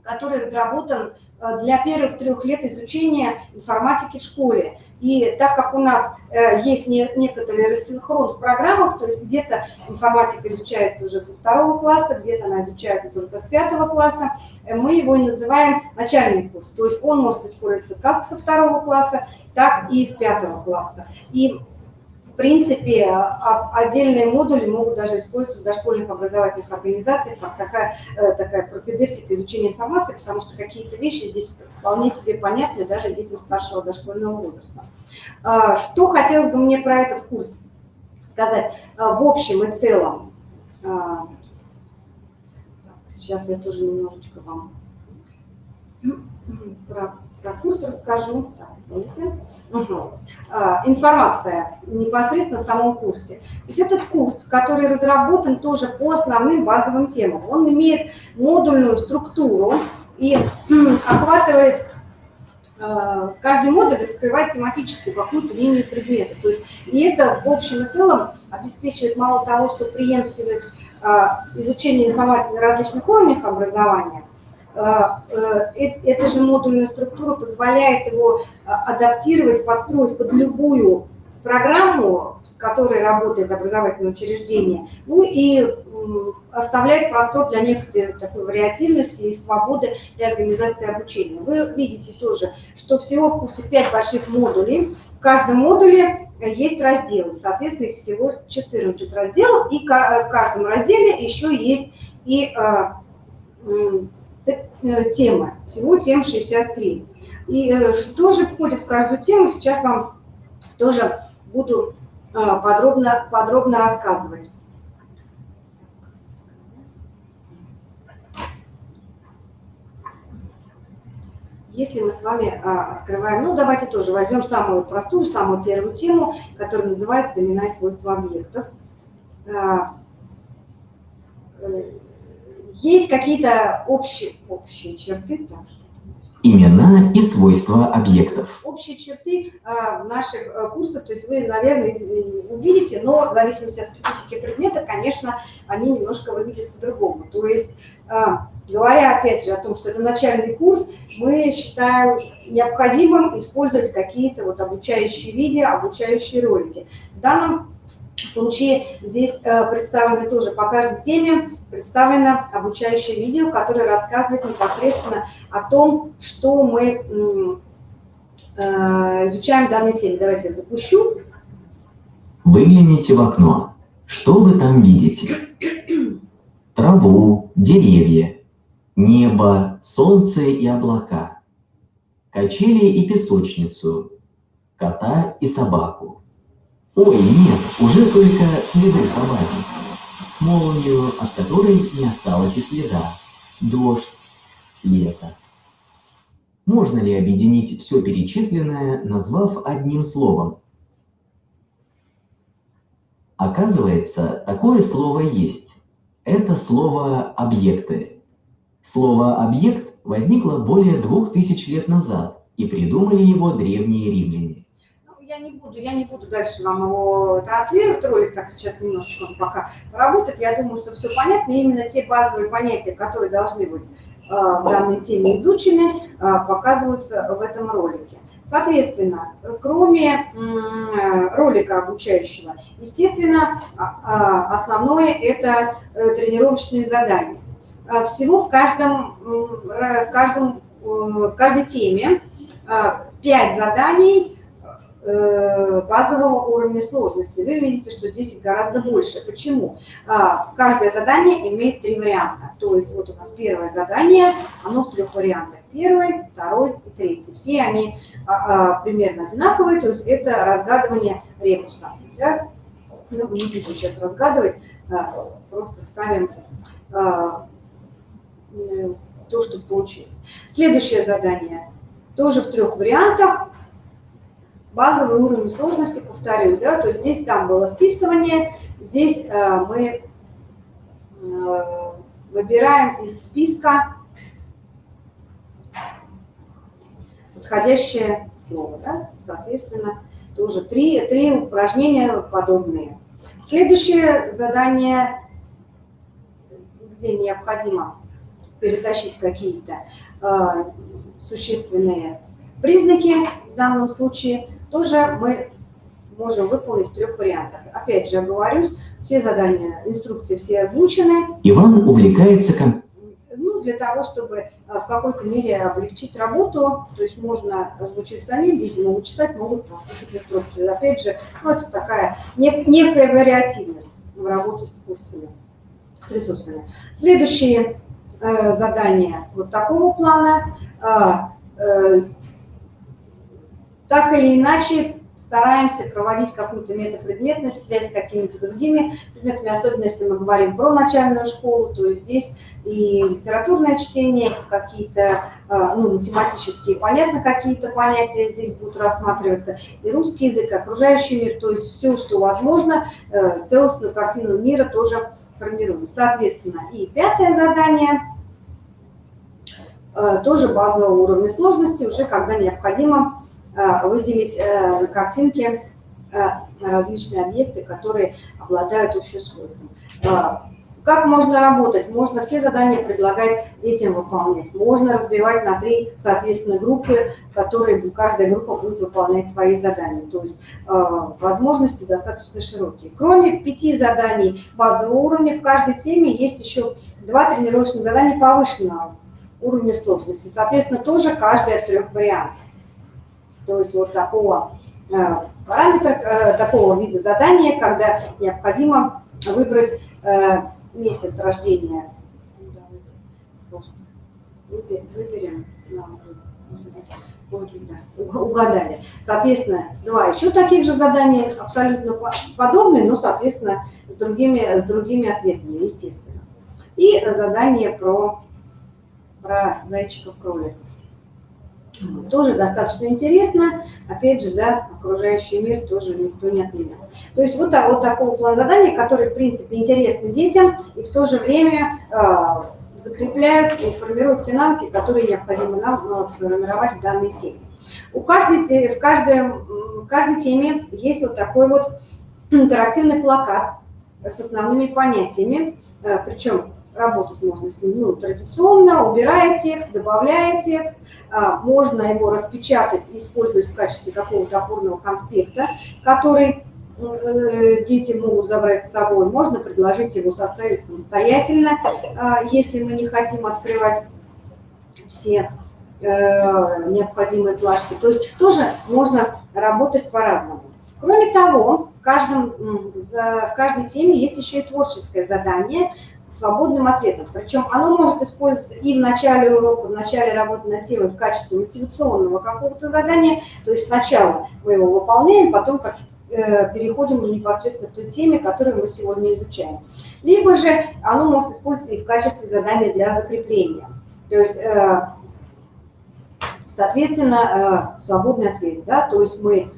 который разработан для первых 3 лет изучения информатики в школе. И так как у нас есть некоторый рассинхрон в программах, то есть где-то информатика изучается уже со 2 класса, где-то она изучается только с 5 класса, мы его и называем начальный курс. То есть он может использоваться как со 2 класса, так и с 5 класса. И в принципе, отдельные модули могут даже использоваться в дошкольных образовательных организациях, как такая пропедевтика изучения информации, потому что какие-то вещи здесь вполне себе понятны даже детям старшего дошкольного возраста. Что хотелось бы мне про этот курс сказать в общем и целом? Сейчас я тоже немножечко вам про курс расскажу. Так, помните? Информация непосредственно в самом курсе. То есть этот курс, который разработан тоже по основным базовым темам, он имеет модульную структуру и охватывает, каждый модуль раскрывает тематическую какую-то линию предмета. То есть, и это в общем и целом обеспечивает мало того, что преемственность изучения информатики на различных уровнях образования, эта же модульная структура позволяет его адаптировать, подстроить под любую программу, с которой работает образовательное учреждение, ну и оставляет простор для некоторой такой вариативности и свободы при организации обучения. Вы видите тоже, что всего в курсе 5 больших модулей. В каждом модуле есть разделы, соответственно, всего 14 разделов, и в каждом разделе еще есть и темы, всего тем 63. И что же входит в каждую тему, сейчас вам тоже буду подробно рассказывать. Если мы с вами открываем, ну давайте тоже возьмем самую простую, самую первую тему, которая называется «Имена и свойства объектов». Есть какие-то общие черты. Так, что... Имена и свойства объектов. Общие черты наших курсов, то есть вы, наверное, увидите, но в зависимости от специфики предмета, конечно, они немножко выглядят по-другому. То есть, говоря опять же о том, что это начальный курс, мы считаем необходимым использовать какие-то вот обучающие видео, обучающие ролики. В данном случае здесь представлены тоже по каждой теме, представлено обучающее видео, которое рассказывает непосредственно о том, что мы изучаем в данной теме. Давайте я запущу. Выгляните в окно. Что вы там видите? Траву, деревья, небо, солнце и облака, качели и песочницу, кота и собаку. Ой, нет, уже только следы собаки. Молнию, от которой не осталось и следа. Дождь, лето. Можно ли объединить все перечисленное, назвав одним словом? Оказывается, такое слово есть. Это слово «объекты». Слово «объект» возникло более 2000 лет назад, и придумали его древние римляне. Ну, я не буду дальше вам его транслировать, ролик так сейчас немножечко пока поработает. Я думаю, что все понятно. Именно те базовые понятия, которые должны быть в данной теме изучены, показываются в этом ролике. Соответственно, кроме ролика обучающего, естественно, основное – это тренировочные задания. Всего в каждой теме 5 заданий базового уровня сложности. Вы видите, что здесь их гораздо больше. Почему? Каждое задание имеет 3 варианта. То есть вот у нас первое задание, оно в 3 вариантах. Первый, второй и третий. Все они примерно одинаковые, то есть это разгадывание ребуса. Да? Ну, не буду сейчас разгадывать, просто ставим то, что получилось. Следующее задание тоже в 3 вариантах. Базовый уровень сложности, повторю, да, то есть здесь там было вписывание, здесь мы выбираем из списка подходящее слово, да, соответственно, тоже 3 упражнения подобные. Следующее задание, где необходимо перетащить какие-то существенные признаки в данном случае, тоже мы можем выполнить в 3 вариантах. Опять же, оговорюсь, все задания, инструкции все озвучены. Иван увлекается Ну, для того, чтобы в какой-то мере облегчить работу, то есть можно озвучить самим, дети могут читать, могут послушать инструкцию. Опять же, ну, это такая некая вариативность в работе с курсами, с ресурсами. Следующие задания вот такого плана. Так или иначе стараемся проводить какую-то метапредметность, связь с какими-то другими предметами, особенно если мы говорим про начальную школу, то есть здесь и литературное чтение, какие-то математические, понятно, какие-то понятия здесь будут рассматриваться, и русский язык, окружающий мир, то есть все, что возможно, целостную картину мира тоже формируем. Соответственно, и 5-е задание, тоже базового уровня сложности, уже когда необходимо выделить на картинке различные объекты, которые обладают общим свойством. Как можно работать? Можно все задания предлагать детям выполнять. Можно разбивать на 3, соответственно, группы, которые каждая группа будет выполнять свои задания. То есть возможности достаточно широкие. Кроме 5 заданий базового уровня, в каждой теме есть еще 2 тренировочных задания повышенного уровня сложности. Соответственно, тоже каждая в 3 вариантах. То есть вот такого параметра, такого вида задания, когда необходимо выбрать месяц рождения. Просто выберем, угадали. Соответственно, 2 еще таких же задания, абсолютно подобные, но, соответственно, с другими ответами, естественно. И задание про зайчиков-кроликов. Тоже достаточно интересно. Опять же, да, окружающий мир тоже никто не отменял. То есть вот такого плана задания, которые, в принципе, интересны детям и в то же время закрепляют и формируют те навыки, которые необходимо нам сформировать в данной теме. В каждой теме есть вот такой вот интерактивный плакат с основными понятиями, причем работать можно с ним традиционно, убирая текст, добавляя текст. Можно его распечатать и использовать в качестве какого-то опорного конспекта, который дети могут забрать с собой. Можно предложить его составить самостоятельно, если мы не хотим открывать все необходимые плашки. То есть тоже можно работать по-разному. Кроме того, в каждой теме есть еще и творческое задание со свободным ответом. Причем оно может использоваться и в начале урока, в начале работы над темой в качестве мотивационного какого-то задания. То есть сначала мы его выполняем, потом переходим уже непосредственно к той теме, которую мы сегодня изучаем. Либо же оно может использоваться и в качестве задания для закрепления. То есть, соответственно, свободный ответ. Да? То есть мы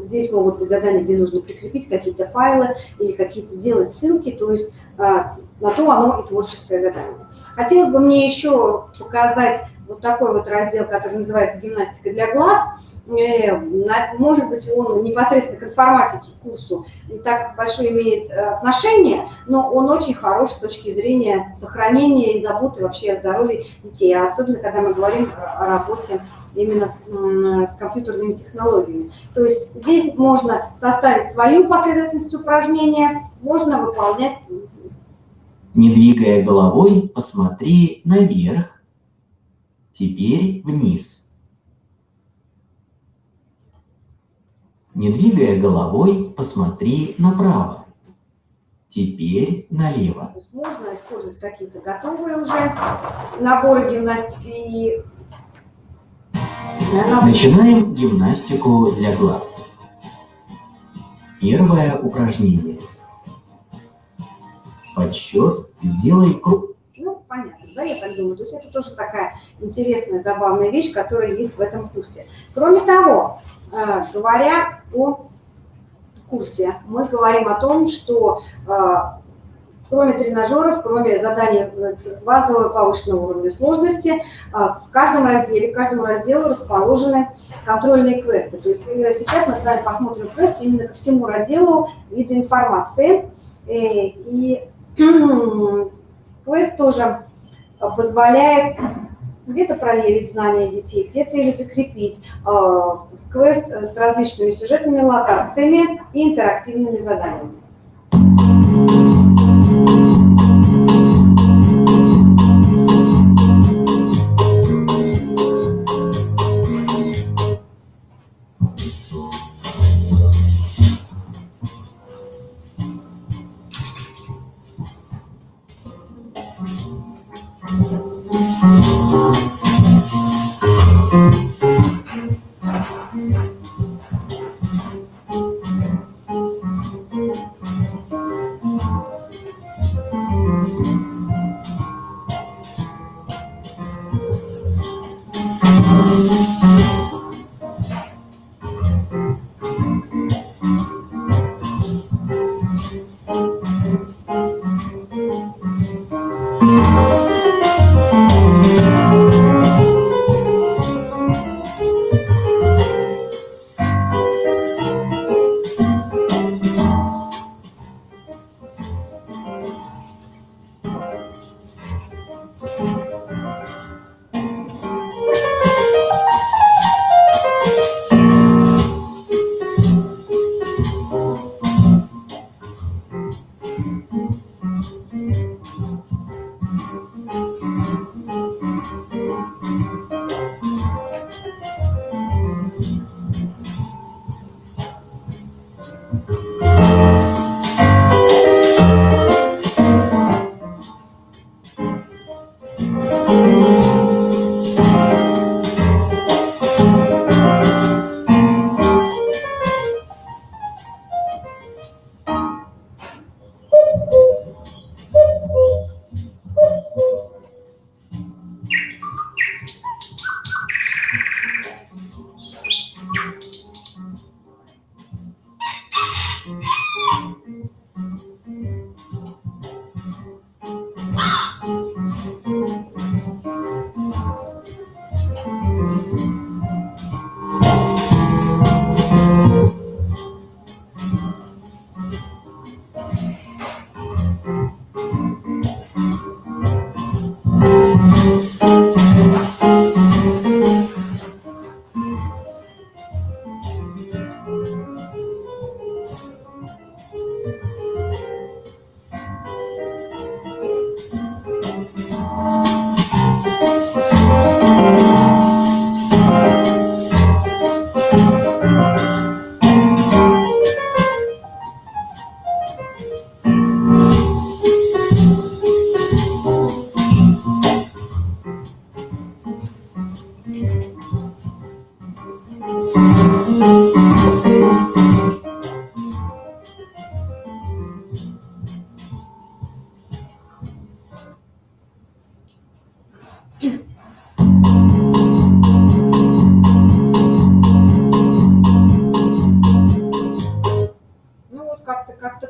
Здесь могут быть задания, где нужно прикрепить какие-то файлы или какие-то сделать ссылки, то есть на то оно и творческое задание. Хотелось бы мне еще показать вот такой вот раздел, который называется «Гимнастика для глаз». Может быть, он непосредственно к информатике, к курсу не так большое имеет отношение, но он очень хорош с точки зрения сохранения и заботы вообще о здоровье детей, особенно когда мы говорим о работе именно с компьютерными технологиями. То есть здесь можно составить свою последовательность упражнения, можно выполнять. Не двигая головой, посмотри наверх, теперь вниз. Не двигая головой, посмотри направо, теперь налево. То есть можно использовать какие-то готовые уже наборы гимнастики и Начинаем гимнастику для глаз. Первое упражнение. Подсчет, сделай круг. Ну, понятно, да, я так думаю. То есть это тоже такая интересная, забавная вещь, которая есть в этом курсе. Кроме того, говоря о курсе, мы говорим о том, что кроме тренажеров, кроме заданий базового повышенного уровня сложности, в каждому разделу расположены контрольные квесты. То есть сейчас мы с вами посмотрим квест именно ко всему разделу вида информации. И квест тоже позволяет где-то проверить знания детей, где-то их закрепить. Квест с различными сюжетными локациями и интерактивными заданиями.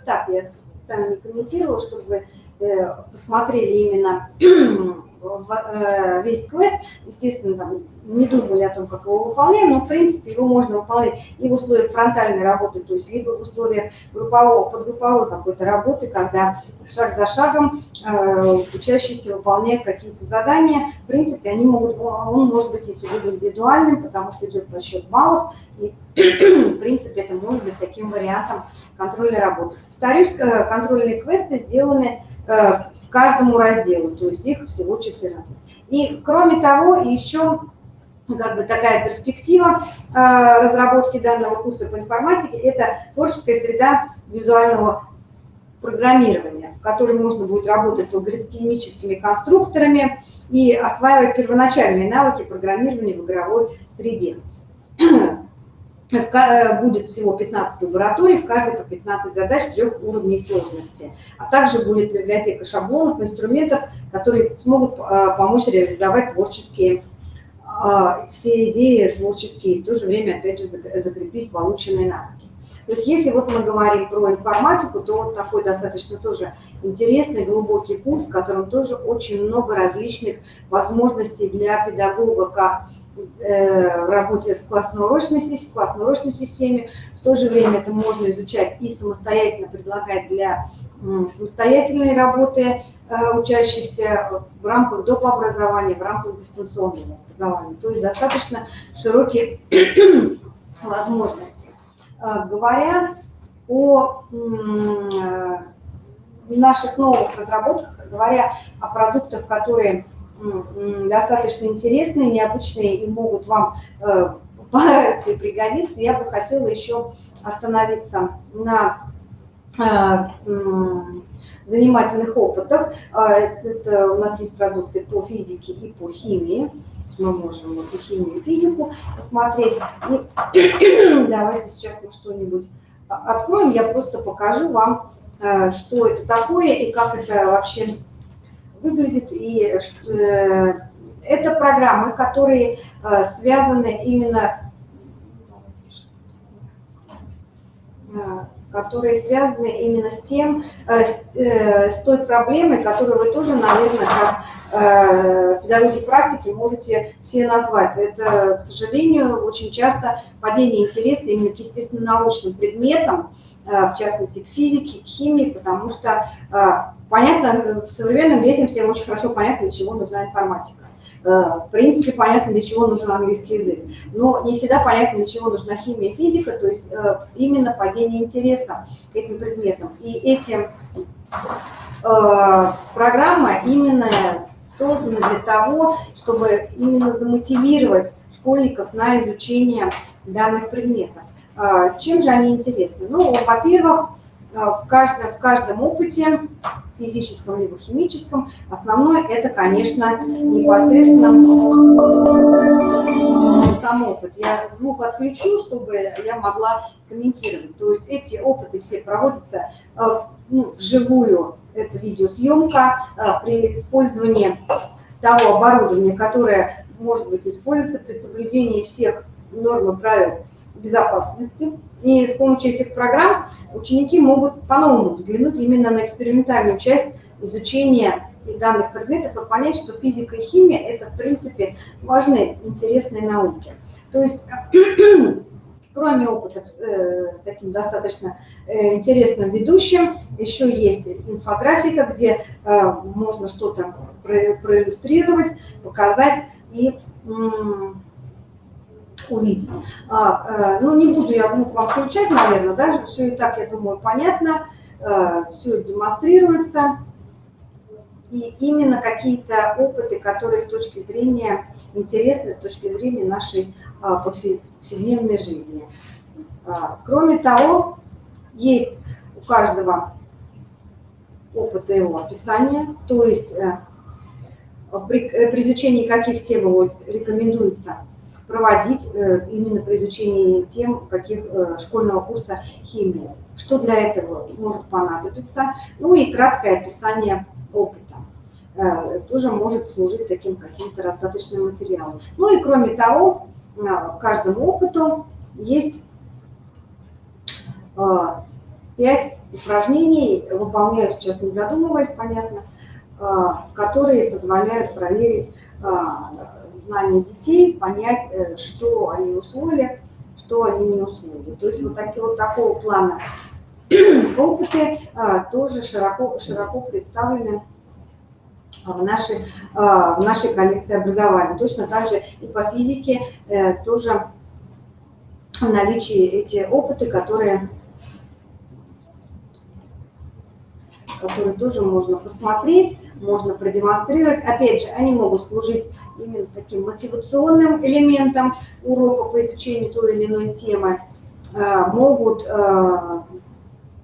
этапе, я специально не комментировала, чтобы вы посмотрели именно весь квест. Естественно, там не думали о том, как его выполняем, но в принципе его можно выполнять и в условиях фронтальной работы, то есть либо в условиях подгрупповой какой-то работы, когда шаг за шагом учащийся выполняет какие-то задания. В принципе, он может быть и сугубо индивидуальным, потому что идет подсчет баллов, и в принципе это может быть таким вариантом контрольной работы. Повторюсь, контрольные квесты сделаны каждому разделу, то есть их всего 14. И кроме того, еще как бы такая перспектива разработки данного курса по информатике – это творческая среда визуального программирования, в которой можно будет работать с алгоритмическими конструкторами и осваивать первоначальные навыки программирования в игровой среде. Будет всего 15 лабораторий, в каждой по 15 задач 3 уровней сложности. А также будет библиотека шаблонов, инструментов, которые смогут помочь реализовать творческие, все идеи творческие, и в то же время, опять же, закрепить полученные навыки. То есть если вот мы говорим про информатику, то вот такой достаточно тоже интересный, глубокий курс, в котором тоже очень много различных возможностей для педагога, как в работе в классно-урочной системе. В то же время это можно изучать и самостоятельно, предлагать для самостоятельной работы учащихся в рамках доп. Образования, в рамках дистанционного образования. То есть достаточно широкие возможности. Говоря о наших новых разработках, говоря о продуктах, которые достаточно интересные, необычные и могут вам понравиться и пригодиться, я бы хотела еще остановиться на занимательных опытах. Это у нас есть продукты по физике и по химии. Мы можем вот и химию, и физику посмотреть. И давайте сейчас мы что-нибудь откроем. Я просто покажу вам, что это такое и как это вообще выглядит. И это программы, которые связаны именно с тем, с той проблемой, которую вы тоже, наверное, как педагоги практики можете все назвать. Это, к сожалению, очень часто падение интереса именно к естественно-научным предметам, в частности, к физике, к химии, потому что, понятно, в современном детям всем очень хорошо понятно, для чего нужна информатика. В принципе, понятно, для чего нужен английский язык, но не всегда понятно, для чего нужна химия и физика, то есть именно падение интереса к этим предметам. И эти программы именно созданы для того, чтобы именно замотивировать школьников на изучение данных предметов. Чем же они интересны? Ну, во-первых, в каждом опыте, физическом либо химическом, основное это, конечно, непосредственно сам опыт. Я звук отключу, чтобы я могла комментировать. То есть эти опыты все проводятся вживую. Это видеосъемка при использовании того оборудования, которое может быть используется при соблюдении всех норм и правил безопасности. И с помощью этих программ ученики могут по-новому взглянуть именно на экспериментальную часть изучения данных предметов и понять, что физика и химия – это, в принципе, важные, интересные науки. То есть, кроме опыта с таким достаточно интересным ведущим, еще есть инфографика, где можно что-то проиллюстрировать, показать и увидеть. Не буду я звук вам включать, наверное, да, все и так, я думаю, понятно, все демонстрируется. И именно какие-то опыты, которые с точки зрения интересны, с точки зрения нашей повседневной жизни. Кроме того, есть у каждого опыта его описание, то есть при изучении каких тем его рекомендуется проводить именно при изучении тем школьного курса химии. Что для этого может понадобиться? Ну и краткое описание опыта. Тоже может служить таким каким-то достаточным материалом. Ну и кроме того, к каждому опыту есть 5 упражнений, выполняю сейчас не задумываясь, понятно, которые позволяют проверить знания детей, понять, что они усвоили, что они не усвоили. То есть вот такого плана опыты тоже широко представлены в нашей коллекции образования. Точно так же и по физике тоже в наличии эти опыты, которые тоже можно посмотреть, можно продемонстрировать. Опять же, они могут служить именно таким мотивационным элементом урока по изучению той или иной темы, могут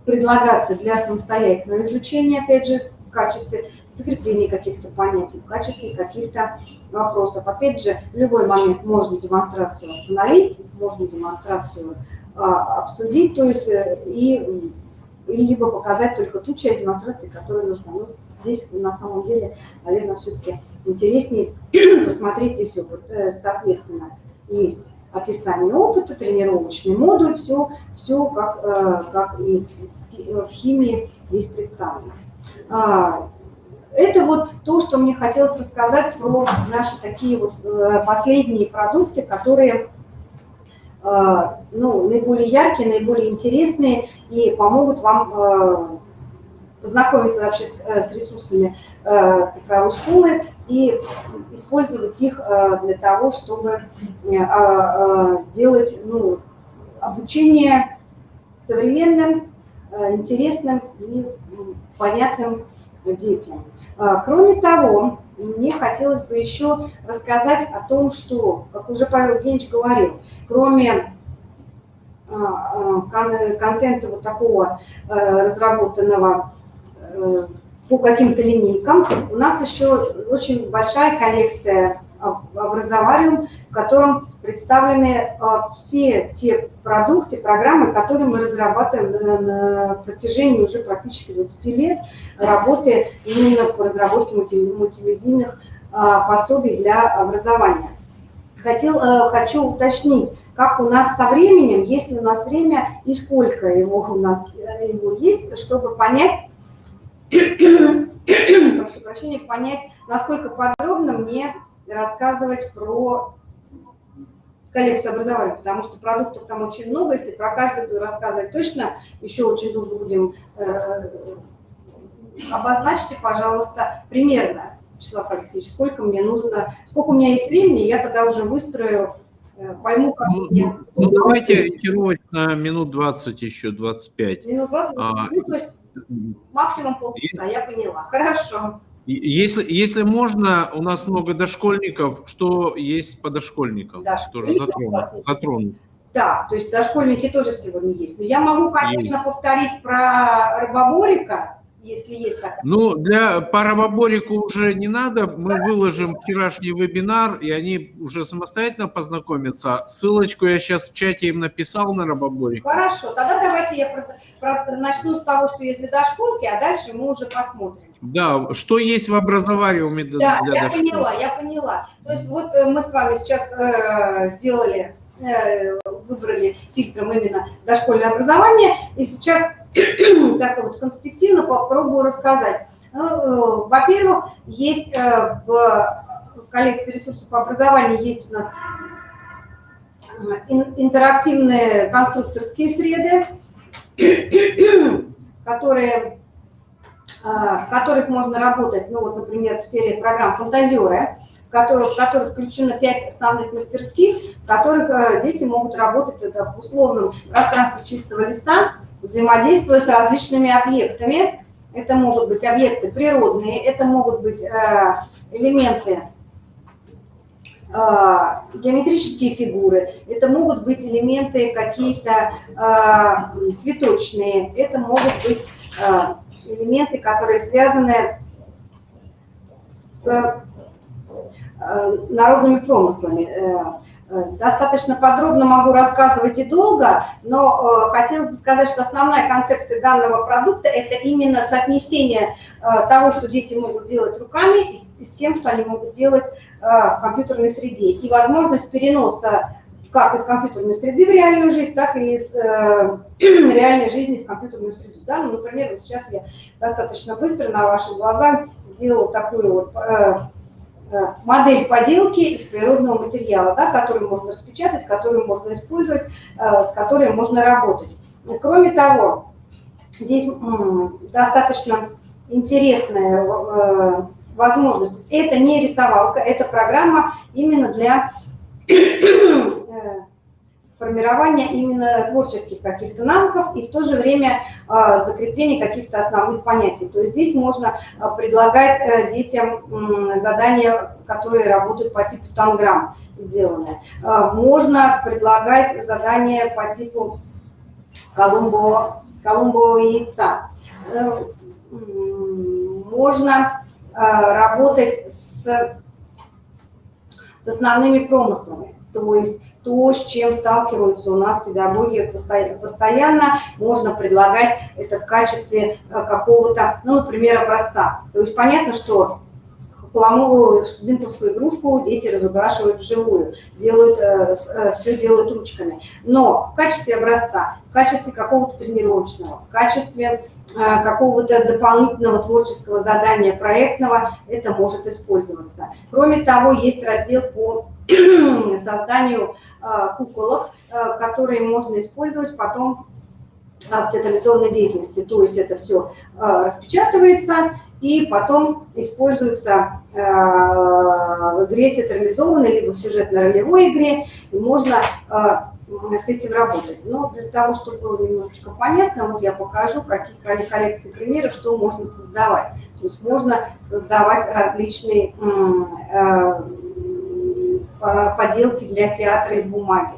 предлагаться для самостоятельного изучения, опять же, в качестве закрепления каких-то понятий, в качестве каких-то вопросов. Опять же, в любой момент можно демонстрацию остановить, можно демонстрацию обсудить, то есть либо показать только ту часть демонстрации, которая нужна. Но здесь на самом деле, наверное, все-таки интереснее посмотреть весь опыт. Соответственно, есть описание опыта, тренировочный модуль, все как и в химии здесь представлено. Это вот то, что мне хотелось рассказать про наши такие вот последние продукты, которые наиболее яркие, наиболее интересные и помогут вам познакомиться вообще с ресурсами цифровой школы и использовать их для того, чтобы сделать обучение современным, интересным и понятным детям. Кроме того, мне хотелось бы еще рассказать о том, что, как уже Павел Евгеньевич говорил, кроме контента вот такого разработанного по каким-то линейкам, у нас еще очень большая коллекция образовариум, в котором представлены все те продукты, программы, которые мы разрабатываем на протяжении уже практически 20 лет работы именно по разработке мультимедийных пособий для образования. Хочу уточнить, как у нас со временем, есть ли у нас время и сколько его есть, чтобы понять, прошу прощения, понять, насколько подробно мне рассказывать про коллекцию образования, потому что продуктов там очень много, если про каждый буду рассказывать точно, еще очень долго будем. Обозначьте, пожалуйста, примерно, Вячеслав Алексеевич, сколько мне нужно, сколько у меня есть времени, я тогда уже выстрою, пойму, как мне. Давайте ориентировочно минут 20 еще, 25. Минут 20, то есть максимум полчаса, я поняла. Хорошо. Если можно, у нас много дошкольников, что есть по дошкольникам? Тоже затронуть. Да, то есть дошкольники тоже сегодня есть. Но я могу, конечно, повторить про рыбоборика, если есть такая. Ну, по рыбоборику уже не надо. Мы выложим вчерашний вебинар, и они уже самостоятельно познакомятся. Ссылочку я сейчас в чате им написал на рыбоборик. Хорошо, тогда давайте я начну с того, что есть для дошколки, а дальше мы уже посмотрим. Да, что есть в образовании для дошкольников. Я поняла. То есть вот мы с вами сейчас выбрали фильтром именно дошкольное образование, и сейчас так вот конспективно попробую рассказать. Во-первых, есть в коллекции ресурсов образования есть у нас интерактивные конструкторские среды, в которых можно работать, например, серия программ «Фантазеры», в которых включено 5 основных мастерских, в которых дети могут работать в условном пространстве чистого листа, взаимодействуя с различными объектами. Это могут быть объекты природные, это могут быть элементы, геометрические фигуры, это могут быть элементы какие-то цветочные, это могут быть элементы, которые связаны с народными промыслами. Достаточно подробно могу рассказывать и долго, но хотелось бы сказать, что основная концепция данного продукта – это именно соотнесение того, что дети могут делать руками, с тем, что они могут делать в компьютерной среде. И возможность переноса как из компьютерной среды в реальную жизнь, так и из реальной жизни в компьютерную среду. Да? Ну, например, вот сейчас я достаточно быстро на ваших глазах сделала такую вот модель поделки из природного материала, да, которую можно распечатать, которую можно использовать, с которой можно работать. Кроме того, здесь достаточно интересная возможность. Это не рисовалка, это программа именно для формирования именно творческих каких-то навыков и в то же время закрепления каких-то основных понятий. То есть здесь можно предлагать детям задания, которые работают по типу танграмм сделанные. Можно предлагать задания по типу Колумбового яйца. Можно работать с основными промыслами, то есть то, с чем сталкиваются у нас педагоги постоянно, можно предлагать это в качестве какого-то, ну, например, образца. То есть понятно, что хламовую студентовскую игрушку дети разукрашивают вживую, все делают ручками. Но в качестве образца, в качестве какого-то тренировочного, в качестве какого-то дополнительного творческого задания проектного это может использоваться. Кроме того, есть раздел по созданию куколок, которые можно использовать потом в театрализованной деятельности. То есть это все распечатывается и потом используется в игре театрализованной, либо в сюжетно-ролевой игре, и можно с этим работать. Но для того, чтобы было немножечко понятно, вот я покажу, какие коллекции примеров, что можно создавать. То есть можно создавать различные поделки для театра из бумаги.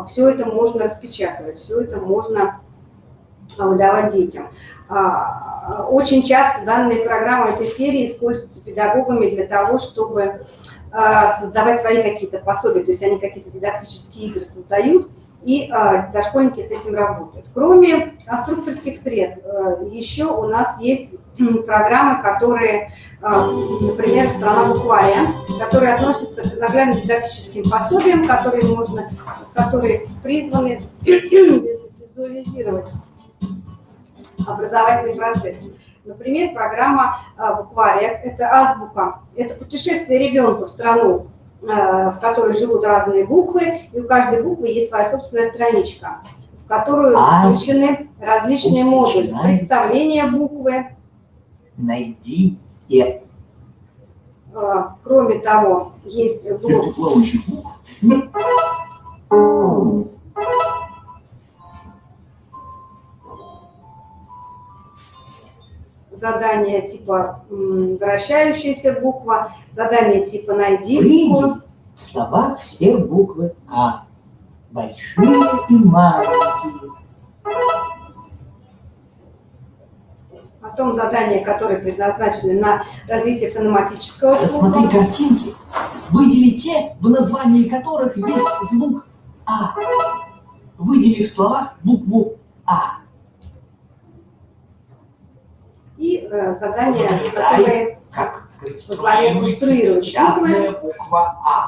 Все это можно распечатывать, все это можно выдавать детям. Очень часто данные программы этой серии используются педагогами для того, чтобы создавать свои какие-то пособия, то есть они какие-то дидактические игры создают, и дошкольники с этим работают. Кроме конструкторских сред, еще у нас есть программы, которые, например, «Страна буквария», которые относятся к наглядно-дидактическим пособиям, которые призваны визуализировать образовательный процесс. Например, программа «Буквария» – это азбука, это путешествие ребенка в страну, в которой живут разные буквы, и у каждой буквы есть своя собственная страничка, в которую включены различные модули, представление буквы. Найди и... Кроме того, есть блок задание типа вращающаяся буква, задание типа найди букву. В словах все буквы А, большие и маленькие. Потом задания, которые предназначены на развитие фонематического слуха. Рассмотри картинки, выдели те, в названии которых есть звук А. Выдели в словах букву А. И задания, которые позволяют конструировать буквы. Буква А.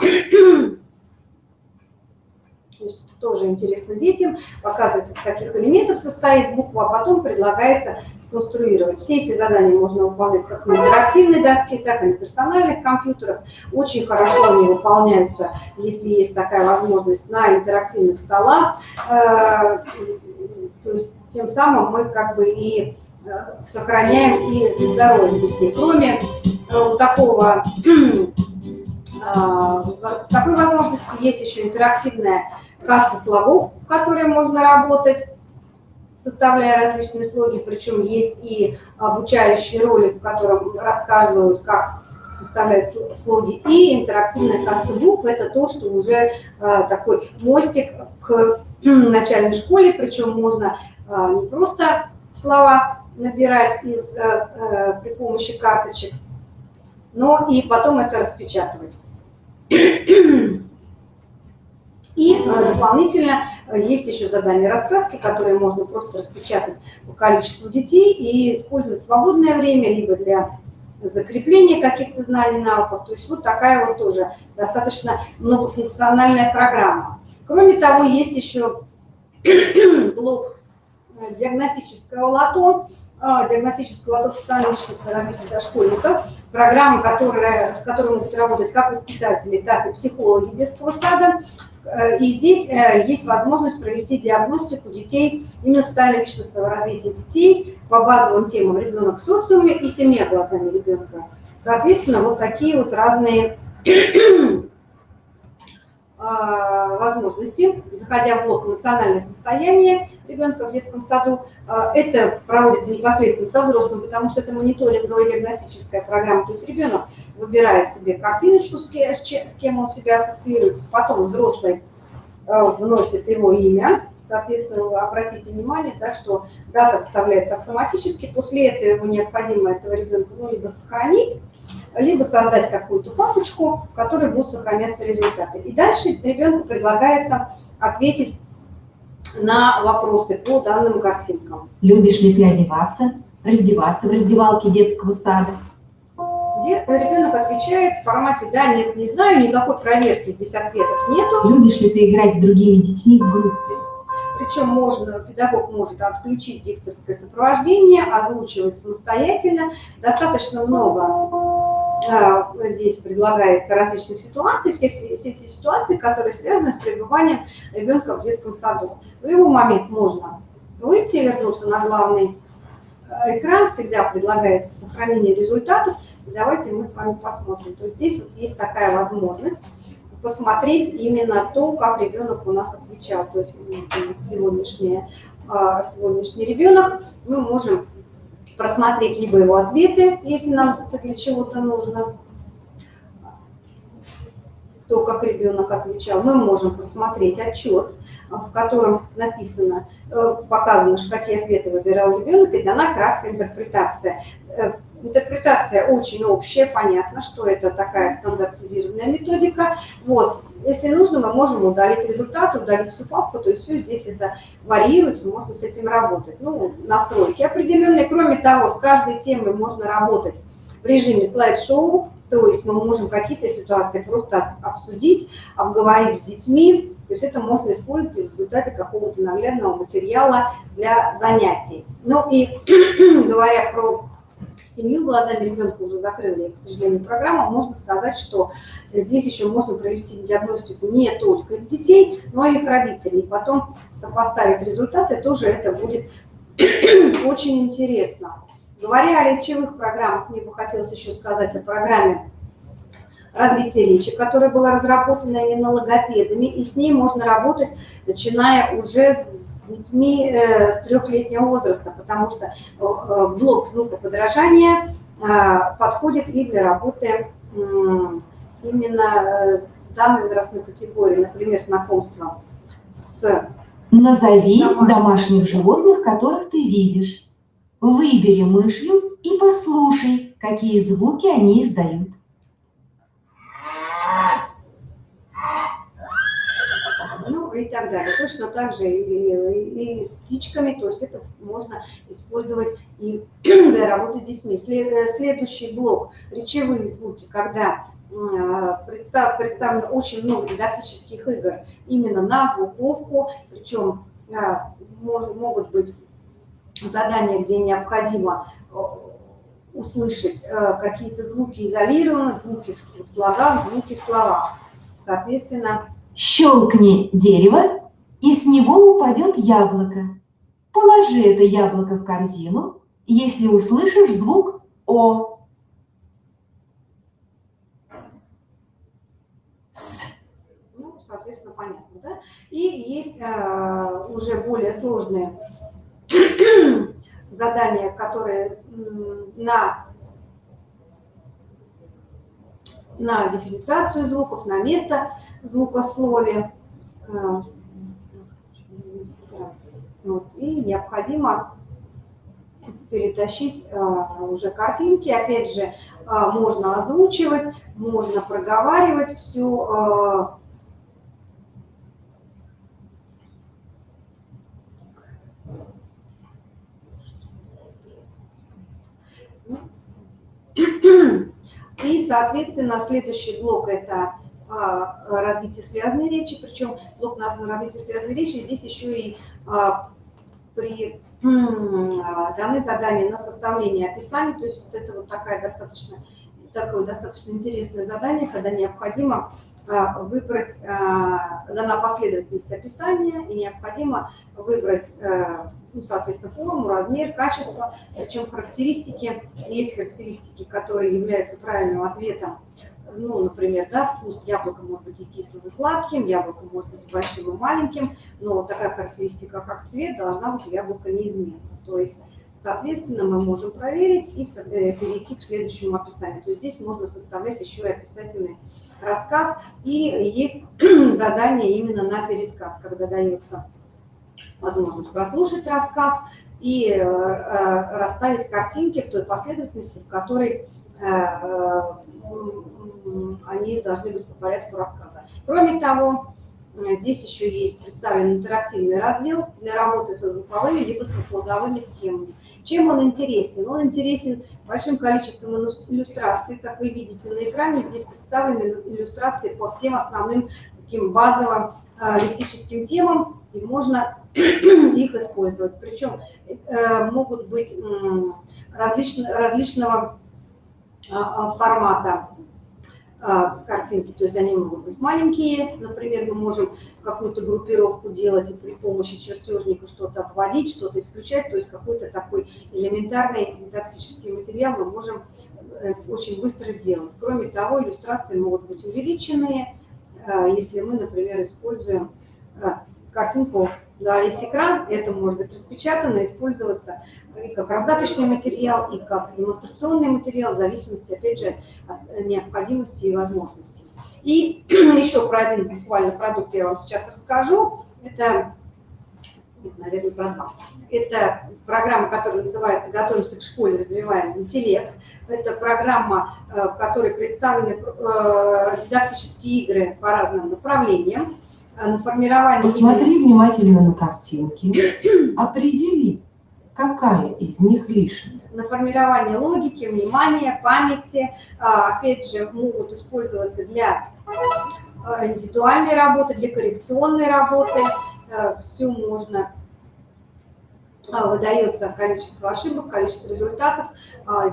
Тоже интересно детям. Показывается, из каких элементов состоит буква, а потом предлагается сконструировать. Все эти задания можно выполнять как на интерактивной доске, так и на персональных компьютерах. Очень хорошо они выполняются, если есть такая возможность, на интерактивных столах. То есть тем самым мы как бы и сохраняем и здоровье детей. Кроме такой возможности есть еще интерактивная касса слогов, в которой можно работать, составляя различные слоги, причем есть и обучающий ролик, в котором рассказывают, как составлять слоги, и интерактивная касса букв – это то, что уже такой мостик к начальной школе, причем можно не просто слова набирать при помощи карточек, но и потом это распечатывать. И дополнительно есть еще задания раскраски, которые можно просто распечатать по количеству детей и использовать в свободное время, либо для закрепление каких-то знаний, навыков. То есть вот такая вот тоже достаточно многофункциональная программа. Кроме того, есть еще блок диагностического лото социально-личностного развития дошкольников, программа, с которой могут работать как воспитатели, так и психологи детского сада. И здесь есть возможность провести диагностику детей, именно социально-личностного развития детей по базовым темам «Ребенок в социуме» и «Семья глазами ребенка». Соответственно, вот такие вот разные возможности, заходя в блок «Эмоциональное состояние ребенка в детском саду». Это проводится непосредственно со взрослым, потому что это мониторинговая диагностическая программа. То есть ребенок выбирает себе картиночку, с кем он себя ассоциируется, потом взрослый вносит его имя. Соответственно, вы обратите внимание, да, что дата вставляется автоматически. После этого необходимо этого ребенка либо сохранить, либо создать какую-то папочку, в которой будут сохраняться результаты. И дальше ребенку предлагается ответить на вопросы по данным картинкам. Любишь ли ты одеваться, раздеваться в раздевалке детского сада? Где ребенок отвечает в формате «да», «нет», «не знаю», никакой проверки здесь ответов нету. Любишь ли ты играть с другими детьми в группе? Причем педагог может отключить дикторское сопровождение, озвучивать самостоятельно. Достаточно много здесь предлагается различных ситуаций, все эти ситуации, которые связаны с пребыванием ребенка в детском саду. В любой момент можно выйти, вернуться на главный экран, всегда предлагается сохранение результатов. Давайте мы с вами посмотрим. То есть здесь вот есть такая возможность посмотреть именно то, как ребенок у нас отвечал. То есть сегодняшний ребенок, мы можем просмотреть либо его ответы, если нам это для чего-то нужно, то, как ребенок отвечал. Мы можем посмотреть отчет, в котором написано, показано, какие ответы выбирал ребенок, и дана краткая интерпретация. Интерпретация очень общая, понятно, что это такая стандартизированная методика. Вот. Если нужно, мы можем удалить результат, удалить всю папку, то есть все здесь это варьируется, можно с этим работать. Ну, настройки определенные. Кроме того, с каждой темой можно работать в режиме слайд-шоу, то есть мы можем какие-то ситуации просто обсудить, обговорить с детьми. То есть это можно использовать в результате какого-то наглядного материала для занятий. Ну и говоря про семью глазами ребенка, уже закрыла я, к сожалению, программу, можно сказать, что здесь еще можно провести диагностику не только детей, но и их родителей. И потом сопоставить результаты, тоже это будет очень интересно. Говоря о речевых программах, мне бы хотелось еще сказать о программе развития речи, которая была разработана именно логопедами, и с ней можно работать, начиная уже с детьми с 3-летнего возраста, потому что блок звукоподражания подходит и для работы именно с данной возрастной категорией, например, знакомство с... Назови домашних животных, которых ты видишь. Выбери мышью и послушай, какие звуки они издают. Ну и так далее. Точно так же и с птичками, то есть это можно использовать и для работы с детьми. Следующий блок – речевые звуки, когда представлено очень много дидактических игр именно на звуковку, причем могут быть задания, где необходимо услышать какие-то звуки изолированно, звуки в слогах, звуки в словах. Соответственно, щелкни дерево, и с него упадет яблоко. Положи это яблоко в корзину, если услышишь звук «о». Ну, соответственно, понятно, да? И есть уже более сложные задания, которые на дифференциацию звуков, на место звука в слове. Вот. И необходимо перетащить уже картинки. Опять же, можно озвучивать, можно проговаривать все. соответственно, следующий блок – это развитие связанной речи, причем блок назван развитие связанной речи, здесь еще и даны задания на составление описания, то есть вот это вот такое достаточно интересное задание, когда необходимо выбрать, дана последовательность описания, и необходимо выбрать, ну, соответственно, форму, размер, качество, причем есть характеристики, которые являются правильным ответом. Ну, например, да, вкус яблока может быть и кислым, и сладким, яблоко может быть и большим, и маленьким, но такая характеристика, как цвет, должна быть у яблока неизменна. То есть, соответственно, мы можем проверить и перейти к следующему описанию. То есть здесь можно составлять еще и описательный рассказ, и есть задание именно на пересказ, когда дается возможность прослушать рассказ и расставить картинки в той последовательности, в которой они должны быть по порядку рассказа. Кроме того, здесь еще есть представлен интерактивный раздел для работы со звуковыми либо со слоговыми схемами. Чем он интересен? Он интересен большим количеством иллюстраций. Как вы видите на экране, здесь представлены иллюстрации по всем основным таким базовым лексическим темам, и можно их использовать. Причем могут быть различного формата картинки, то есть они могут быть маленькие, например, мы можем какую-то группировку делать и при помощи чертежника что-то обводить, что-то исключать, то есть какой-то такой элементарный дидактический материал мы можем очень быстро сделать. Кроме того, иллюстрации могут быть увеличенные, если мы, например, используем картинку на весь экран, это может быть распечатано, использоваться и как раздаточный материал, и как демонстрационный материал, в зависимости, опять же, от необходимости и возможностей. И еще про один буквально продукт я вам сейчас расскажу. Это, наверное, про два. Это программа, которая называется «Готовимся к школе, развиваем интеллект». Это программа, в которой представлены дидактические игры по разным направлениям. На формирование... Посмотри внимательно на картинки, определи, какая из них лишняя. На формирование логики, внимания, памяти, опять же, могут использоваться для индивидуальной работы, для коррекционной работы. Все можно, выдается количество ошибок, количество результатов.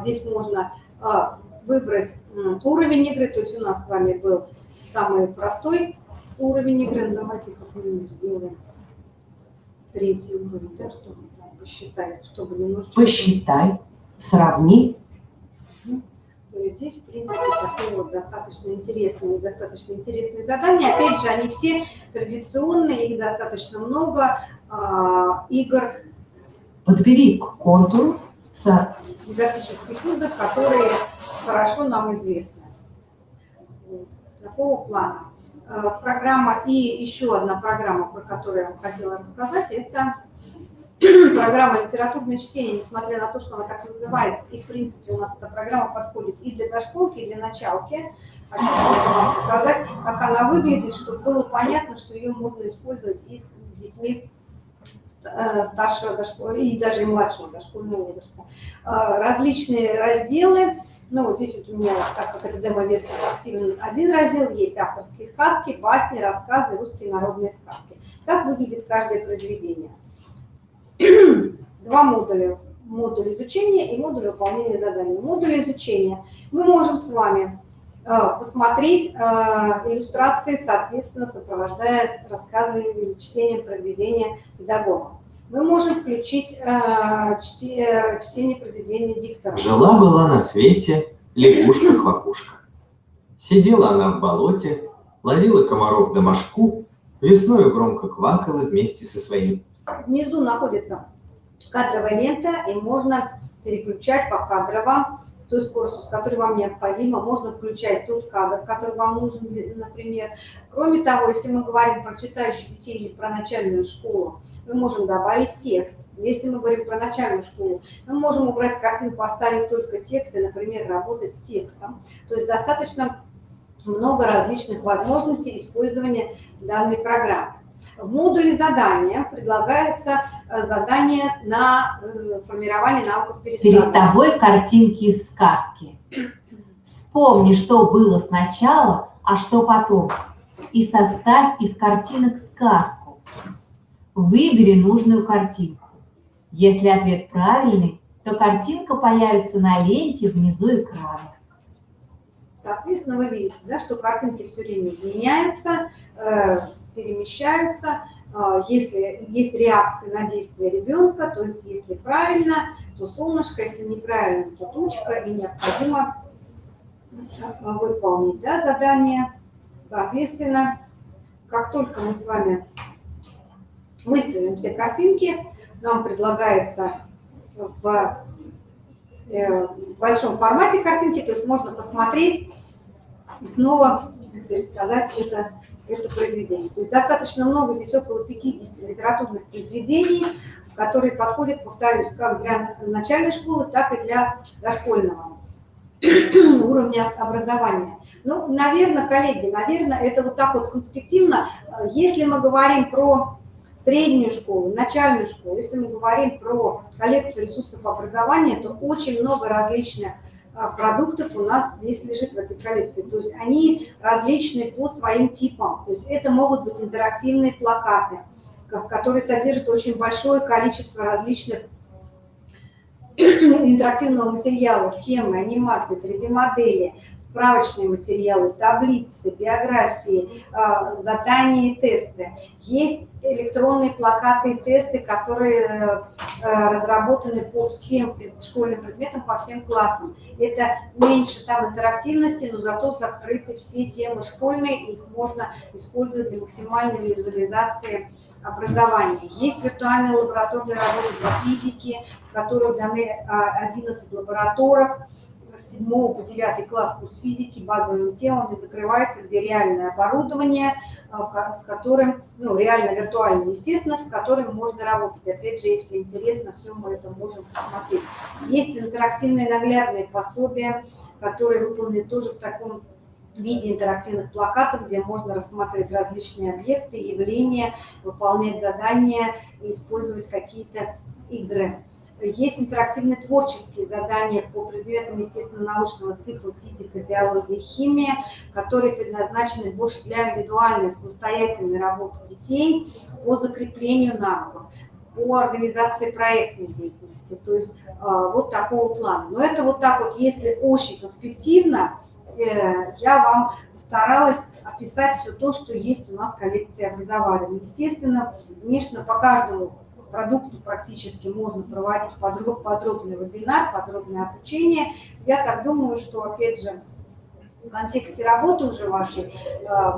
Здесь можно выбрать уровень игры, то есть у нас с вами был самый простой уровень игры. Давайте как-нибудь сделаем третий уровень, да, чтобы посчитать, чтобы немножечко... Посчитай, сравни. То есть здесь, в принципе, такие вот достаточно интересные задания. Опять же, они все традиционные, их достаточно много, игр. Подбери к контуру Дидактических игр, которые хорошо нам известны. Такого плана. Программа и еще одна программа, про которую я вам хотела рассказать, это программа «Литературное чтение», несмотря на то, что она так называется, и в принципе у нас эта программа подходит и для дошколки, и для началки. Хочу просто вам показать, как она выглядит, чтобы было понятно, что ее можно использовать и с детьми старшего дошкольного и даже и младшего дошкольного возраста. Различные разделы. Ну, вот здесь вот у меня, так как это демо-версия, активен один раздел, есть авторские сказки, басни, рассказы, русские народные сказки. Как выглядит каждое произведение? Два модуля. Модуль изучения и модуль выполнения заданий. Модуль изучения. Мы можем с вами посмотреть иллюстрации, соответственно, сопровождая рассказыванием или чтением произведения педагога. Мы можем включить чтение произведения диктора. Жила-была на свете лягушка-квакушка. Сидела она в болоте, ловила комаров да мошку, весною громко квакала вместе со своим. Внизу находится кадровая лента, и можно переключать покадрово с той скоростью, с которой вам необходимо. Можно включать тот кадр, который вам нужен, например. Кроме того, если мы говорим про читающих детей или про начальную школу, мы можем добавить текст. Если мы говорим про начальную школу, мы можем убрать картинку, оставить только текст и, например, работать с текстом. То есть достаточно много различных возможностей использования данной программы. В модуле задания предлагается задание на формирование навыков пересказа. Перед тобой картинки из сказки. Вспомни, что было сначала, а что потом, и составь из картинок сказку. Выбери нужную картинку. Если ответ правильный, то картинка появится на ленте внизу экрана. Соответственно, вы видите, да, что картинки все время изменяются, перемещаются. Если есть реакция на действие ребенка, то есть если правильно, то солнышко, если неправильно, то тучка, и необходимо выполнить, да, задание. Соответственно, как только мы с вами выставим все картинки, нам предлагается в большом формате картинки, то есть можно посмотреть и снова пересказать это произведение. То есть достаточно много, здесь около 50 литературных произведений, которые подходят, повторюсь, как для начальной школы, так и для дошкольного уровня образования. Ну, наверное, коллеги, наверное, это вот так вот конспективно. Если мы говорим про среднюю школу, начальную школу, если мы говорим про коллекцию ресурсов образования, то очень много различных продуктов у нас здесь лежит в этой коллекции. То есть они различны по своим типам. То есть это могут быть интерактивные плакаты, которые содержат очень большое количество различных интерактивного материала, схемы, анимации, 3D-модели, справочные материалы, таблицы, биографии, задания и тесты. Есть электронные плакаты и тесты, которые разработаны по всем школьным предметам, по всем классам. Это меньше там интерактивности, но зато закрыты все темы школьные, их можно использовать для максимальной визуализации образования. Есть виртуальные лабораторные работы для физики, в которых даны 11 лабораторок, с 7 по 9 класс курс физики базовыми темами закрывается, где реальное оборудование, с которым, ну, реально виртуально, естественно, с которым можно работать. Опять же, если интересно, все мы это можем посмотреть. Есть интерактивные наглядные пособия, которые выполнены тоже в таком виде интерактивных плакатов, где можно рассматривать различные объекты, явления, выполнять задания и использовать какие-то игры. Есть интерактивные творческие задания по предметам естественно-научного цикла физика, биология, химия, которые предназначены больше для индивидуальной самостоятельной работы детей по закреплению навыков, по организации проектной деятельности, то есть вот такого плана. Но это вот так вот, если очень конспективно, я вам постаралась описать все то, что есть у нас в коллекции образования. Естественно, конечно, по каждому продукту практически можно проводить подробный вебинар, подробное обучение. Я так думаю, что, опять же, в контексте работы уже вашей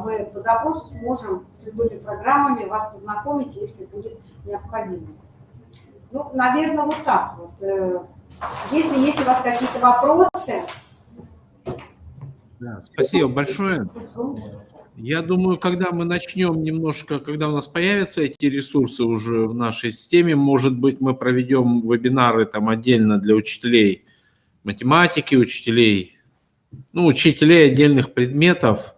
мы по запросу сможем с любыми программами вас познакомить, если будет необходимо. Ну, наверное, вот так вот. Если есть у вас какие-то вопросы... Да, спасибо большое. Я думаю, когда мы начнем немножко, когда у нас появятся эти ресурсы уже в нашей системе, может быть, мы проведем вебинары там отдельно для учителей математики, учителей отдельных предметов,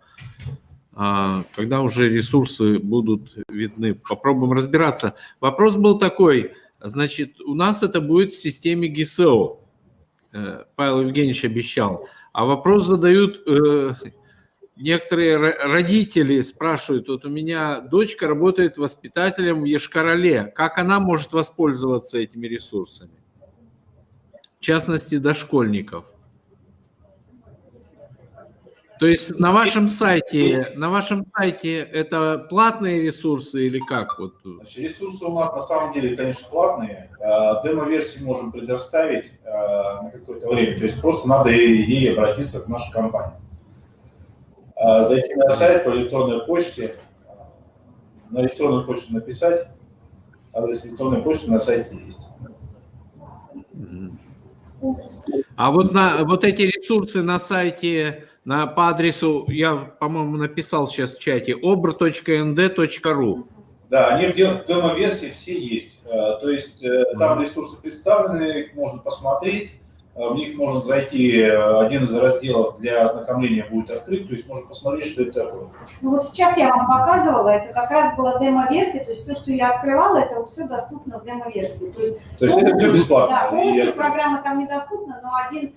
когда уже ресурсы будут видны. Попробуем разбираться. Вопрос был такой, значит, у нас это будет в системе ГИСО, Павел Евгеньевич обещал, а вопрос задают... Некоторые родители спрашивают, вот у меня дочка работает воспитателем в Йошкар-Оле, как она может воспользоваться этими ресурсами? В частности, дошкольников. То есть на вашем сайте это платные ресурсы или как? Вот? Значит, ресурсы у нас на самом деле, конечно, платные. Демо-версии можем предоставить на какое-то время. То есть просто надо ей обратиться к нашей компании. Зайти на сайт по электронной почте, на электронную почту написать, адрес электронной почты на сайте есть. А вот эти ресурсы на сайте по адресу, я, по-моему, написал сейчас в чате, obr.nd.ru. Да, они в демо-версии все есть. То есть там ресурсы представлены, их можно посмотреть. В них можно зайти, один из разделов для ознакомления будет открыт, то есть можно посмотреть, что это такое. Ну вот сейчас я вам показывала, это как раз была демо-версия, то есть все, что я открывала, это вот все доступно в демо-версии. То есть это все бесплатно. Да, полностью программа там недоступна, но один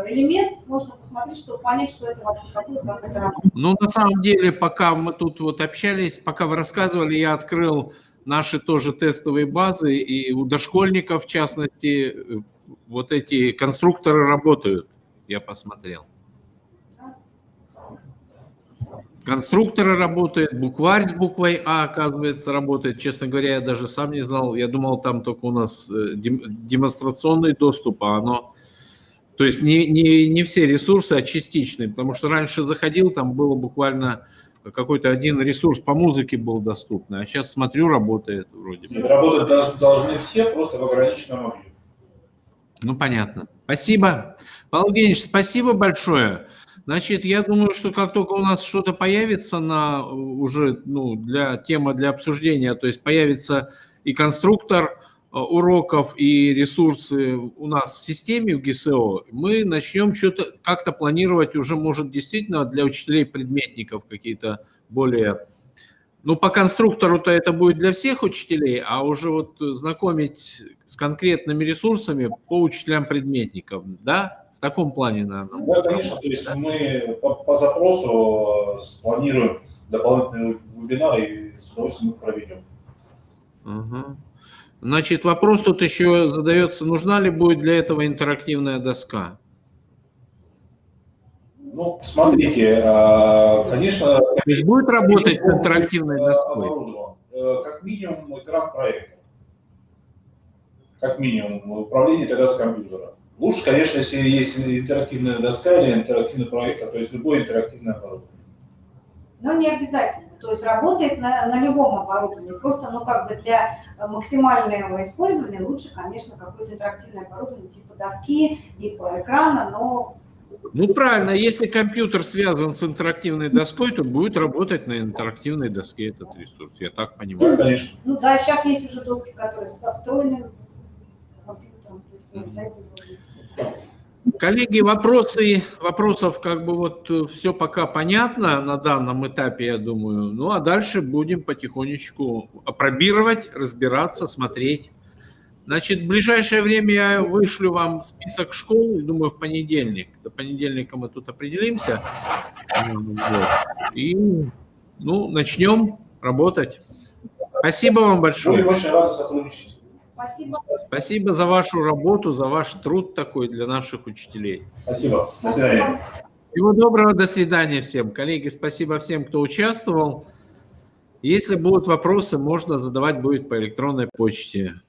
элемент, можно посмотреть, чтобы понять, что это вообще такое, как это работает. Ну, на самом деле, пока мы тут вот общались, пока вы рассказывали, я открыл наши тоже тестовые базы, и у дошкольников, в частности, вот эти конструкторы работают, я посмотрел. Конструкторы работают, букварь с буквой А, оказывается, работает. Честно говоря, я даже сам не знал, я думал, там только у нас демонстрационный доступ, а оно... То есть не все ресурсы, а частичные, потому что раньше заходил, там было буквально какой-то один ресурс по музыке был доступный, а сейчас смотрю, работает вроде бы. Нет, работать должны все, просто в ограниченном объеме. Ну, понятно. Спасибо. Павел Евгеньевич, спасибо большое. Значит, я думаю, что как только у нас что-то появится на уже, ну, тема для обсуждения, то есть появится и конструктор уроков, и ресурсы у нас в системе, в ГСО, мы начнем что-то как-то планировать уже, может, действительно для учителей-предметников какие-то более... Ну, по конструктору-то это будет для всех учителей, а уже вот знакомить с конкретными ресурсами по учителям-предметников, да? В таком плане, наверное. Да, конечно, то есть мы по запросу спланируем дополнительные вебинары и с удовольствием их проведем. Угу. Значит, вопрос тут еще задается, нужна ли будет для этого интерактивная доска? Ну, смотрите, конечно... То есть будет работать с интерактивной доской? Как минимум экран проектора. Как минимум управление тогда с компьютера. Лучше, конечно, если есть интерактивная доска или интерактивный проектор, то есть любое интерактивное оборудование. Но не обязательно. То есть работает на любом оборудовании. Просто, ну, как бы для максимального использования лучше, конечно, какое-то интерактивное оборудование типа доски, типа экрана, но... Ну, правильно, если компьютер связан с интерактивной доской, то будет работать на интерактивной доске этот ресурс, я так понимаю. Да, конечно. Ну да, сейчас есть уже доски, которые со встроенным компьютером. То есть не обязательно. Коллеги, вопросов как бы вот все пока понятно на данном этапе, я думаю. Ну, а дальше будем потихонечку апробировать, разбираться, смотреть. Значит, в ближайшее время я вышлю вам список школ, думаю, в понедельник. До понедельника мы тут определимся. Вот. И, ну, начнем работать. Спасибо вам большое. Будем очень рады сотрудничать. Спасибо. Спасибо за вашу работу, за ваш труд такой для наших учителей. Спасибо. До свидания. Всего доброго, до свидания всем. Коллеги, спасибо всем, кто участвовал. Если будут вопросы, можно задавать будет по электронной почте.